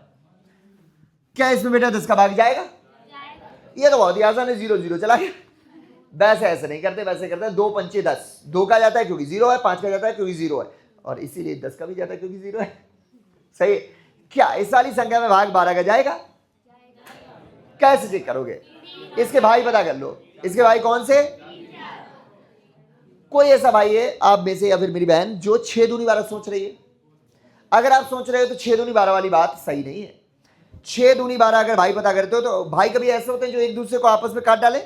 क्या इसमें बेटा 10 का भाग जाएगा? ये तो बहुत ही आसान है, 0 0 चला गया। वैसे ऐसे नहीं करते, वैसे करते हैं 2 पंचे 10, 2 का जाता है क्योंकि 0 है, 5 का जाता है क्योंकि 0 है और इसीलिए 10 का भी जाता है क्योंकि 0 है। सही। क्या इस वाली संख्या में भाग 12 का जाएगा? कैसे चेक करोगे? इसके भाई पता कर लो। इसके भाई कौन से? कोई ऐसा भाई है आप में से या फिर मेरी बहन जो 6 दूनी 12 सोच रही है? अगर आप सोच रहे हो तो 6 दूनी 12 वाली बात सही नहीं है। 6 दूनी 12 अगर भाई पता करते हो तो भाई कभी ऐसे होते हैं जो एक दूसरे को आपस में काट डाले?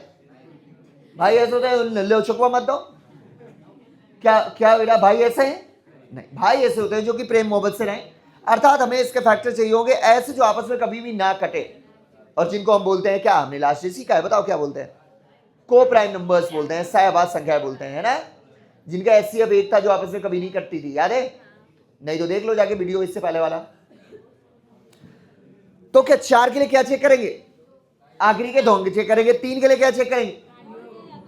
भाई ऐसे होते हैं लो चुकवा मत दो। क्या बेटा भाई ऐसे हैं? नहीं, भाई ऐसे होते हैं जो कि प्रेम मोहब्बत से रहें। अर्थात हमें इसके फैक्टर चाहिए होंगे ऐसे जो आपस में कभी भी ना कटे और जिनको हम बोलते हैं, क्या हमने लास्ट डे सीखा है बताओ क्या बोलते हैं? को प्राइम नंबर्स बोलते हैं, सहवाद संख्या बोलते हैं, है ना? जिनका एचसीएफ एक था जो आपस में कभी नहीं कटती थी, याद है? नहीं तो देख लो जाके वीडियो इससे पहले वाला। तो क्या 4 के लिए क्या चेक करेंगे? आखिरी के 2 चेक करेंगे। 3 के लिए क्या चेक करेंगे?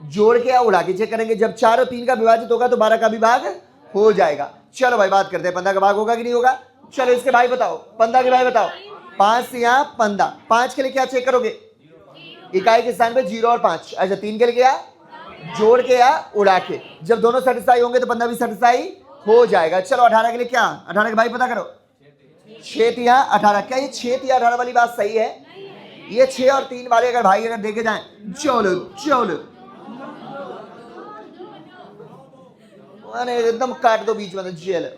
जोड़ के या उड़ा के चेक करेंगे। जब 4 और 3 का विभाजित होगा तो 12 का भी भाग हो जाएगा। चलो भाई बात करते हैं 15 का भाग होगा कि नहीं होगा। चलो इसके भाई बताओ, 15 के भाई बताओ। 5 या 15। 5 के लिए क्या चेक करोगे? इकाई के स्थान पे 0 और 5। अच्छा 3 के लिए क्या? जोड़ के या उड़ा के। जब दोनों सेटिस्फाई होंगे तो 15 भी सेटिस्फाई हो जाएगा। चलो 18 के लिए क्या? 18 के भाई पता करो। 6 या 18। क्या ये 6 या 18 वाली बात सही है? ये 6 और 3 वाले अगर भाई अगर देखे जाएं, चलो चलो एकदम काट दो बीच में। जेल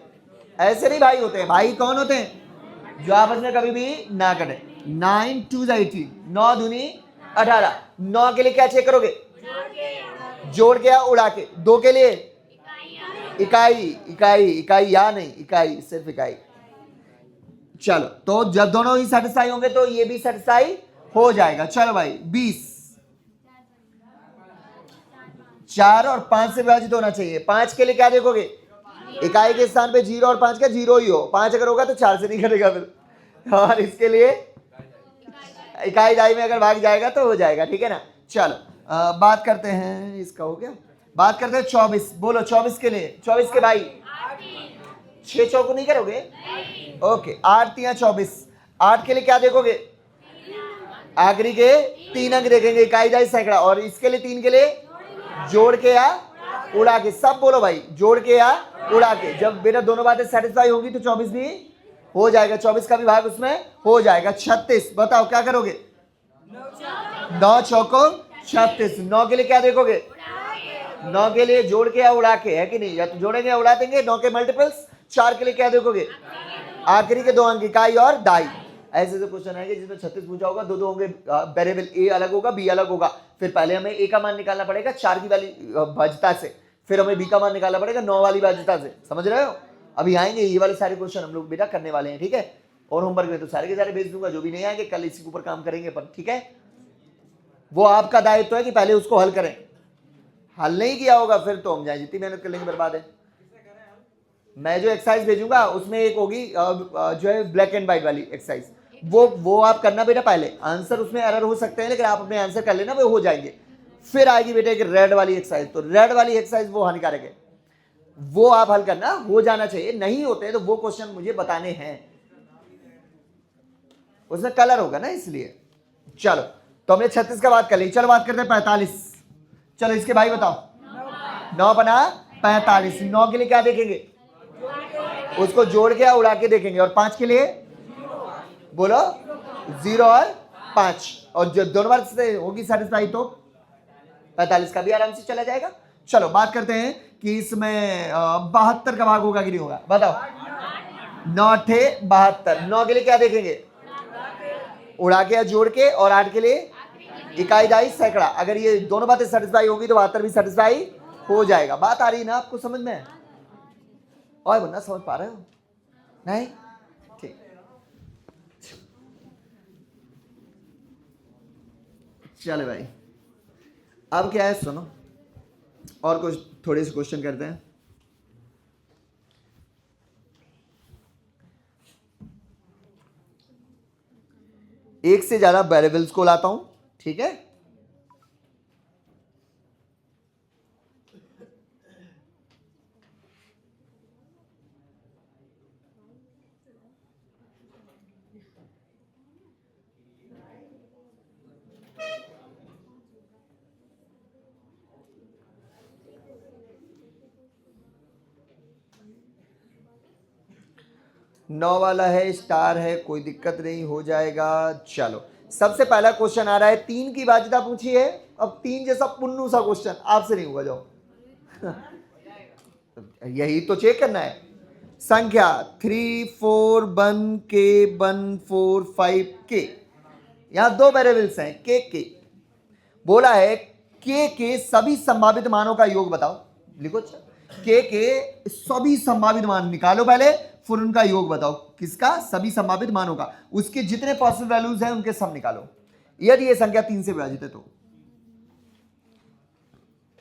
ऐसे नहीं भाई होते हैं। भाई कौन होते हैं? जो आपस में कभी भी ना कटे। 9 2 18, 9 दूनी 18। 9 के लिए क्या चेक करोगे? जोड़ के या उड़ा के। 2 के लिए इकाई इकाई इकाई या नहीं, इकाई सिर्फ इकाई। चलो तो जब दोनों ही सेटिस्फाई होंगे तो ये भी सेटिस्फाई हो जाएगा। चलो भाई 20। 4 और 5 से विभाजित होना चाहिए। 5 के लिए क्या देखोगे? इकाई के स्थान पे 0 और 5 का 0 ही हो। 5 अगर होगा तो 4 से नहीं कटेगा फिर। और इसके लिए इकाई दाई में अगर भाग जाएगा तो हो जाएगा। ठीक है ना? चलो बात करते हैं, इसका हो गया। बात करते हैं 24। बोलो 24 के लिए। 24 के भाई 6 चौको नहीं करोगे? ओके 8 या 24। 8 के लिए क्या देखोगे? आखिरी के 3 अंक देखेंगे, इकाई दाई सैकड़ा। और इसके लिए 3 के लिए जोड़ के या उड़ा के। सब बोलो भाई, जोड़ के या उड़ा के। जब बेटा दोनों बातें सेटिस्फाई होगी तो 24 भी हो जाएगा। 24 का भी भाग उसमें हो जाएगा। 36 बताओ क्या करोगे? 9 चौको 36। 9 के लिए क्या देखोगे? 9 के लिए जोड़ के या उड़ा के, है कि नहीं? या तो जोड़ेंगे या उड़ा देंगे 9 के मल्टीपल्स। 4 के लिए क्या देखोगे? आखिरी के 2 अंक इकाई और दाई। ऐसे जो क्वेश्चन आएंगे जिसमें 36 पूछा होगा, 2 होंगे वेरिएबल, ए अलग होगा बी अलग होगा। फिर पहले हमें ए का मान निकालना पड़ेगा 4 की वाली भाज्यता से, फिर हमें बी का मान निकालना पड़ेगा 9 वाली भाज्यता से। समझ रहे हो? अभी आएंगे ये वाले सारे क्वेश्चन हम लोग बेटा करने वाले हैं। ठीक है? और होमवर्क में तो सारे के सारे भेज दूंगा, जो भी नहीं आएंगे कल इसी के ऊपर काम करेंगे पर। ठीक है? वो आपका दायित्व है कि पहले उसको हल करें। हल नहीं किया होगा फिर तो हम जाए जितनी मेहनत कर लेंगे बर्बाद है। मैं जो एक्सरसाइज भेजूंगा उसमें एक होगी जो है ब्लैक एंड व्हाइट वाली एक्सरसाइज, वो आप करना बेटा। पहले आंसर उसमें एरर हो सकते हैं लेकिन आप अपने आंसर कर लेना, वो हो जाएंगे। फिर आएगी बेटा एक रेड वाली एक्सरसाइज, तो रेड वाली एक्सरसाइज वो हानिकारक है, वो आप हल करना। हो जाना चाहिए, नहीं होते तो वो क्वेश्चन मुझे बताने हैं। उसमें कलर होगा ना इसलिए। चलो तो हमने 36 का बात कर ली, चलो बात करते हैं 45। चलो इसके भाई बताओ, 9 बना 45, 9 के लिए क्या देखेंगे, उसको जोड़ के या उड़ा के देखेंगे, और 5 के लिए बोलो 0 और 5, और जो दोनों बार से होगी सेटिस्फाई तो 45 का भी आराम से चला जाएगा। चलो बात करते हैं कि इसमें 72 का भाग होगा कि नहीं होगा, बताओ। 9 थे 72, 9 के लिए क्या देखेंगे, उड़ा के या जोड़ के, और 8 के लिए इकाई दाई सैकड़ा। अगर ये दोनों बातें सेटिस्फाई होगी तो 72 भी सेटिस्फाई हो जाएगा। बात आ रही है ना आपको समझ में, और बनना समझ पा रहे हो नहीं, ठीक। चले भाई अब क्या है सुनो, और कुछ थोड़े से क्वेश्चन करते हैं। एक से ज्यादा वेरिएबल्स को लाता हूं, ठीक है। नौ वाला है, स्टार है, कोई दिक्कत नहीं, हो जाएगा। चलो सबसे पहला क्वेश्चन आ रहा है, 3 की बाध्यता पूछी है। अब 3 जैसा पुन्नू सा क्वेश्चन आपसे नहीं होगा, जाओ यही तो चेक करना है। संख्या 3 4 1 के 1 4 5 के, यहां 2 वेरिएबल्स हैं के बोला है के सभी संभावित मानों का योग बताओ। लिखो के सभी संभावित मान निकालो पहले, फिर उनका योग बताओ। किसका, सभी संभावित मानों का, उसके जितने पॉसिबल वैल्यूज हैं उनके सब निकालो। यदि ये संख्या 3 से विभाजित है तो,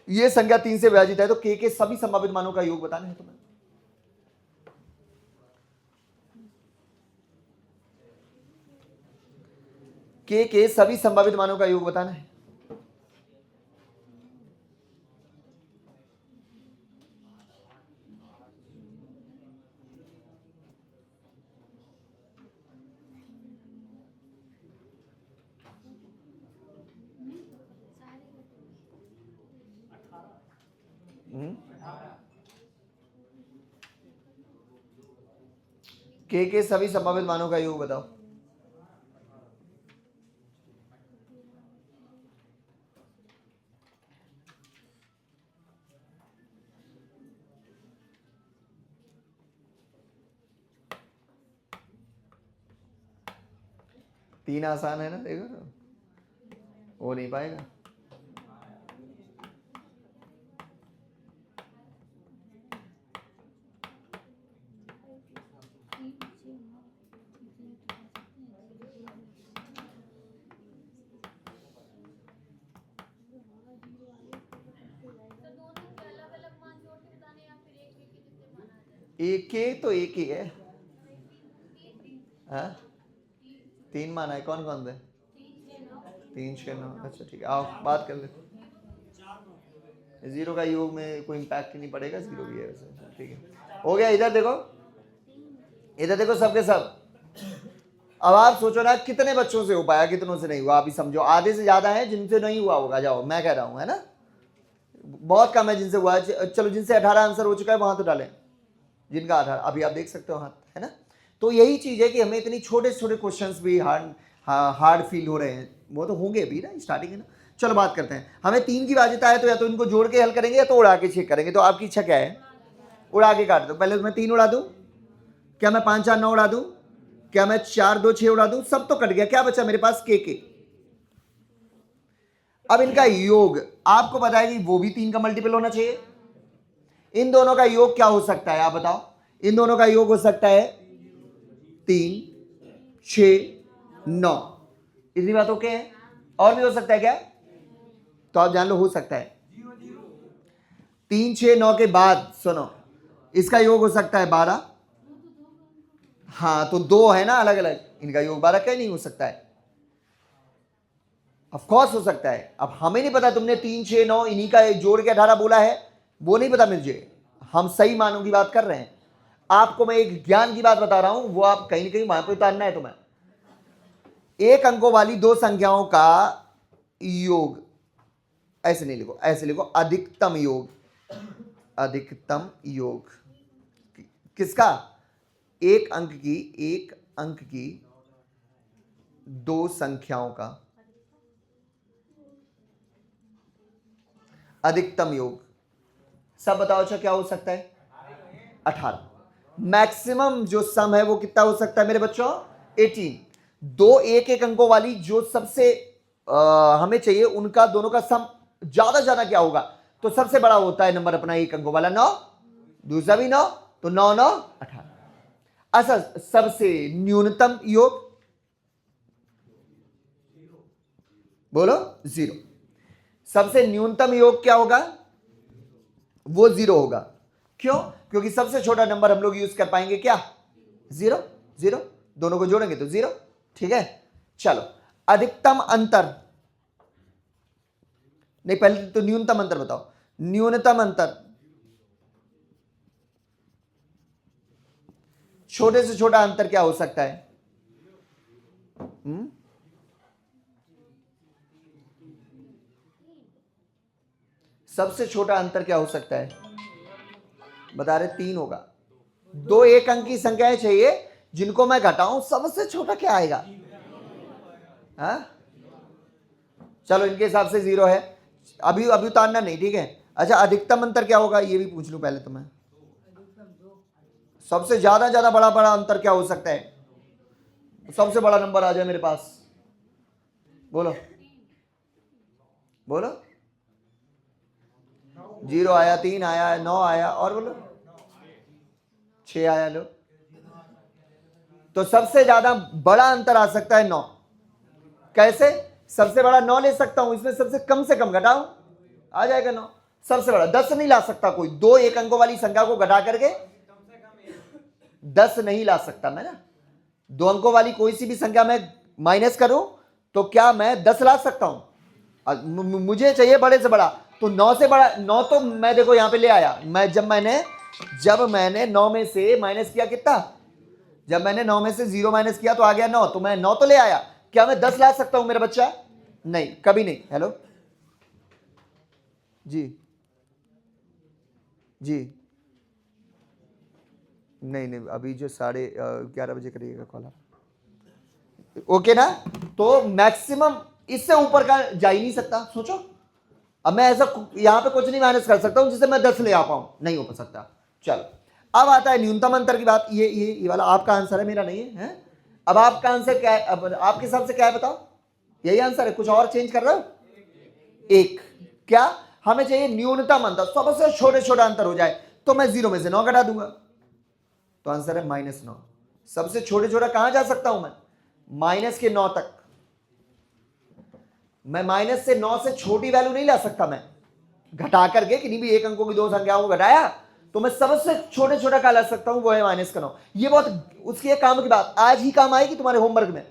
ये संख्या 3 से विभाजित है तो के सभी संभावित मानों का योग बताना है तुम्हें। के सभी संभावित मानों का योग बताना है। के सभी संभावित मानों का योग बताओ। तीन आसान है ना, देखो वो नहीं पाएगा। एक तो एक ही है। हाँ 3 माना है, कौन कौन से, 3 6 9, अच्छा ठीक है, आओ बात कर लेते। 0 का योग में कोई इम्पैक्ट नहीं पड़ेगा, 0 भी है वैसे, ठीक है हो गया। इधर देखो, इधर देखो सबके सब। अब आप सोचो ना कितने बच्चों से हो पाया, कितनों से नहीं हुआ, आप ही समझो। आधे से ज्यादा है जिनसे नहीं हुआ होगा, जाओ मैं कह रहा हूं, है ना, बहुत कम है जिनसे हुआ है। चलो जिनसे 18 आंसर हो चुका है वहां तो डालें, जिनका 18 अभी आप देख सकते हो हाथ, है ना। तो यही चीज है कि हमें इतनी छोटे छोटे क्वेश्चंस भी हार्ड फील हो रहे हैं, वो तो होंगे भी ना, स्टार्टिंग है ना। चलो बात करते हैं, हमें 3 की बाध्यता है तो या तो इनको जोड़ के हल करेंगे या तो उड़ा के चेक करेंगे। तो आपकी इच्छा क्या है, उड़ा के काट दो। पहले मैं 3 उड़ा दूं, क्या मैं 5 4 9 उड़ा दूं, क्या मैं 4 2 6 उड़ा दूं, सब तो कट गया, क्या बचा मेरे पास के। अब इनका योग आपको पता है कि वो भी 3 का मल्टीपल होना चाहिए। इन दोनों का योग क्या हो सकता है आप बताओ, इन दोनों का योग हो सकता है 3 6 9, इतनी बात ओके है। और भी हो सकता है क्या, तो आप जान लो हो सकता है 3 6 9 के बाद सुनो, इसका योग हो सकता है 12। हाँ तो 2 है ना अलग अलग, इनका योग 12 क्या नहीं हो सकता है, ऑफ कोर्स हो सकता है। अब हमें नहीं पता, तुमने 3 6 9 इन्हीं का जोड़ के 18 बोला है, वो नहीं पता मुझे। हम सही मानों की बात कर रहे हैं, आपको मैं एक ज्ञान की बात बता रहा हूं, वो आप कहीं ना कहीं वहां पर उतारना है तुम्हें। एक अंकों वाली दो संख्याओं का योग, ऐसे नहीं लिखो, ऐसे लिखो, अधिकतम योग। अधिकतम योग किसका? एक अंक की दो संख्याओं का अधिकतम योग। सब बताओ अच्छा क्या हो सकता है? 18। मैक्सिमम जो सम है वो कितना हो सकता है मेरे बच्चों? 18। दो एक अंकों वाली जो सबसे हमें चाहिए उनका दोनों का सम ज्यादा ज्यादा क्या होगा? तो सबसे बड़ा होता है नंबर अपना एक अंकों वाला 9, दूसरा भी 9, तो 9 9 18। अच्छा, सबसे न्यूनतम योग बोलो? 0। सबसे न्यूनतम योग क्या होगा? वो 0 होगा। क्यों? क्योंकि सबसे छोटा नंबर हम लोग यूज कर पाएंगे क्या? 0 0, दोनों को जोड़ेंगे तो 0। ठीक है, चलो अधिकतम अंतर, नहीं पहले तो न्यूनतम अंतर बताओ। न्यूनतम अंतर, छोटे से छोटा अंतर क्या हो सकता है? सबसे छोटा अंतर क्या हो सकता है? बता रहे 3 होगा। दो एक अंक की संख्याएं चाहिए जिनको मैं घटाऊं, सबसे छोटा क्या आएगा? हाँ, चलो इनके हिसाब से 0 है, अभी अभी उतारना नहीं, ठीक है। अच्छा, अधिकतम अंतर क्या होगा ये भी पूछ लूं पहले तो मैं। सबसे ज्यादा ज्यादा बड़ा बड़ा अंतर क्या हो सकता है? सबसे बड़ा नंबर आ जाए मेरे पास, बोलो बोलो। 0 आया, 3 आया, 9 आया, और बोलो 6 आया। लो, तो सबसे ज्यादा बड़ा अंतर आ सकता है 9। कैसे? सबसे बड़ा 9 ले सकता हूं, इसमें सबसे कम से कम घटाओ, आ जाएगा 9। सबसे बड़ा 10 नहीं ला सकता कोई, दो एक अंकों वाली संख्या को घटा करके 10 नहीं ला सकता मैं ना। दो अंकों वाली कोई सी भी संख्या में माइनस करूं तो क्या मैं 10 ला सकता हूं? मुझे चाहिए बड़े से बड़ा, तो 9 से बड़ा 9 तो मैं देखो यहां पे ले आया। मैं जब मैंने 9 में से माइनस किया कितना? जब मैंने 9 में से 0 माइनस किया तो आ गया 9, तो मैं 9 तो ले आया। क्या मैं 10 ला सकता हूं मेरा बच्चा? नहीं, कभी नहीं। हेलो जी जी, नहीं नहीं, अभी जो 11:30 बजे करिएगा कॉल आप, ओके ना? तो मैक्सिमम इससे ऊपर का जा ही नहीं सकता, सोचो। अब मैं ऐसा यहां पे कुछ नहीं माइनस कर सकता हूं जिससे मैं 10 ले आ पाऊं, नहीं हो सकता। चलो, अब आता है न्यूनतम अंतर की बात। ये वाला आपका आंसर है, मेरा नहीं है, है? अब आपका आंसर क्या है? अब आपके हिसाब से क्या है बताओ? यही आंसर है, कुछ और चेंज कर रहे हो? एक। क्या हमें चाहिए? न्यूनतम अंतर, सबसे छोटे छोटा अंतर हो जाए, तो मैं 0 में से 9 घटा दूंगा, तो आंसर है -9। सबसे छोटे छोटा कहां जा सकता हूं मैं? -9 तक। मैं माइनस से 9 से छोटी वैल्यू नहीं ला सकता मैं, घटा करके किन्हीं भी एक अंकों की दो संख्याओं को घटाया तो मैं सबसे छोटे छोटा का ला सकता हूं, वो है -9। ये बहुत उसके काम की बात, आज ही काम आएगी तुम्हारे होमवर्क में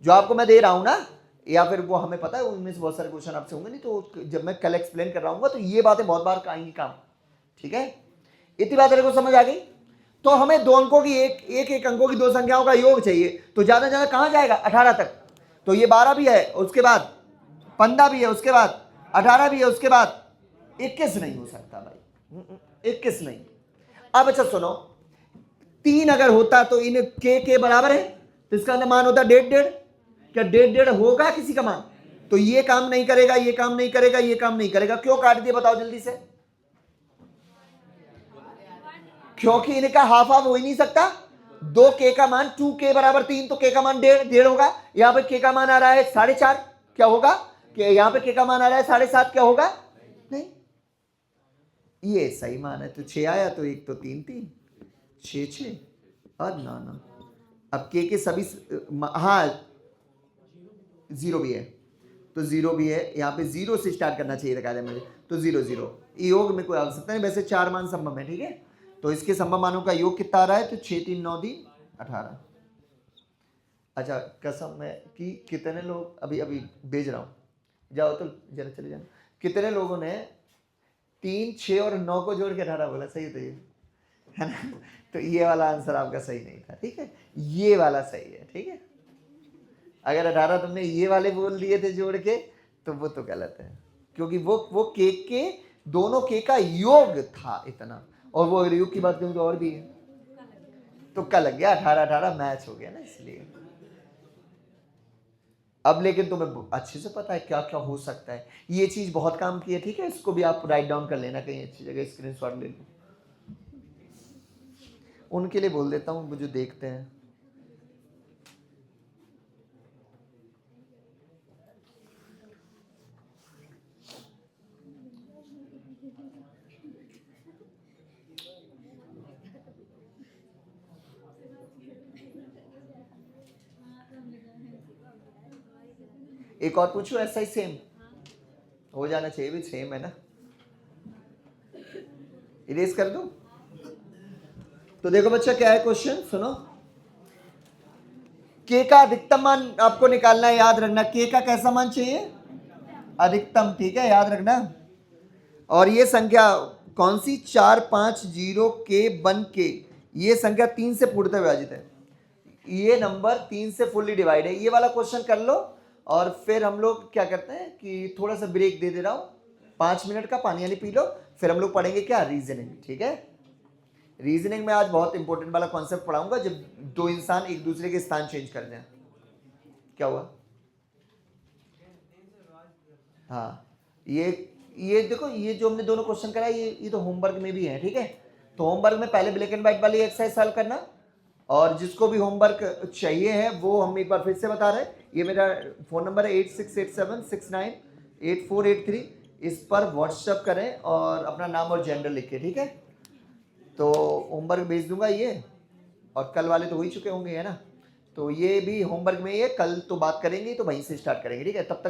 जो आपको मैं दे रहा हूं ना, या फिर वो हमें पता है उनमें से बहुत सारे क्वेश्चन आपसे होंगे, नहीं तो जब मैं कल एक्सप्लेन कर रहा हूँ तो ये बातें बहुत बार आएंगी काम। ठीक है, इतनी बात को समझ आ गई? तो हमें दो अंकों की एक अंकों की दो संख्याओं का योग चाहिए, तो ज्यादा ज्यादा कहां जाएगा? 18 तक। तो ये 12 भी है, उसके बाद 15 भी है, उसके बाद 18 भी है, उसके बाद 21 नहीं हो सकता भाई, 21 नहीं। अब अच्छा सुनो, 3 अगर होता तो इन के बराबर है, तो इसका मान होता 1.5 क्या 1.5 होगा किसी का मान? तो ये काम नहीं करेगा, ये काम नहीं करेगा, ये काम नहीं करेगा। क्यों काट दिए बताओ जल्दी से? क्योंकि इनका हाफ हाफ हो ही नहीं सकता। 2k का मान 2k बराबर 3, तो k का मान 1.5 होगा। यहां पे k का मान आ रहा है 4.5, क्या होगा? कि यहां पे k का मान आ रहा है 7.5, क्या होगा? नहीं, ये सही मान है, तो 6 आया, तो 1 तो 3 3 6 6 और ना। अब k के सभी हाँ 0 भी है, तो 0 भी है, यहाँ पे 0 से स्टार्ट करना चाहिए था मुझे, तो 0 0 योग में कोई आवश्यकता नहीं। वैसे 4 मान संभव है, ठीक है। तो इसके संभव मानों का योग कितना आ रहा है? तो 6 3 9 3 18। अच्छा, कसम है कि कितने लोग अभी अभी भेज रहा हूँ, जाओ तो जरा चले जाओ। कितने लोगों ने 3 6 और 9 को जोड़ के 18 बोला? सही तो ये है ना? तो ये वाला आंसर आपका सही नहीं था, ठीक है, ये वाला सही है, ठीक है। अगर 18 तुमने ये वाले बोल दिए थे जोड़ के तो वो तो गलत है, क्योंकि वो केक के दोनों केक का योग था इतना, और वो योग की बात करूँ तो और भी है, तुक्का लग गया, 18-18 मैच हो गया ना इसलिए। अब लेकिन तुम्हें अच्छे से पता है क्या क्या हो सकता है, ये चीज बहुत काम की है, ठीक है, इसको भी आप राइट डाउन कर लेना कहीं अच्छी जगह, स्क्रीनशॉट ले लो। उनके लिए बोल देता हूँ वो जो देखते हैं। एक और पूछो, ऐसा ही सेम हो जाना चाहिए, भी सेम है ना, इरेज कर दो। तो देखो बच्चा क्या है क्वेश्चन, सुनो। के का अधिकतम मान आपको निकालना है, याद रखना, के का कैसा मान चाहिए, अधिकतम, ठीक है, याद रखना। और ये संख्या कौन सी, 450 के बन के, ये संख्या 3 से पूर्णतः विभाजित है, ये नंबर 3 से फुल्ली डिवाइड है, ये वाला क्वेश्चन कर लो। और फिर हम लोग क्या करते हैं कि थोड़ा सा ब्रेक दे रहा हूँ, 5 मिनट का, पानी वानी पी लो, फिर हम लोग पढ़ेंगे क्या, रीजनिंग, ठीक है। रीजनिंग में आज बहुत इंपॉर्टेंट वाला कॉन्सेप्ट पढ़ाऊंगा, जब दो इंसान एक दूसरे के स्थान चेंज कर दें। क्या हुआ, हाँ, ये देखो, ये जो हमने दोनों क्वेश्चन करा, ये तो होमवर्क में भी है, ठीक है। तो होमवर्क में पहले ब्लैक एंड व्हाइट वाली एक्सरसाइज सॉल्व करना, और जिसको भी होमवर्क चाहिए है वो हम एक बार फिर से बता रहे हैं, ये मेरा फ़ोन नंबर है 8687698483, इस पर व्हाट्सएप करें और अपना नाम और जेंडर लिख के, ठीक है। तो होमवर्क भेज दूंगा ये, और कल वाले तो हो ही चुके होंगे, है ना, तो ये भी होमवर्क में ही है, कल तो बात करेंगे, तो वहीं से स्टार्ट करेंगे, ठीक है। तब तक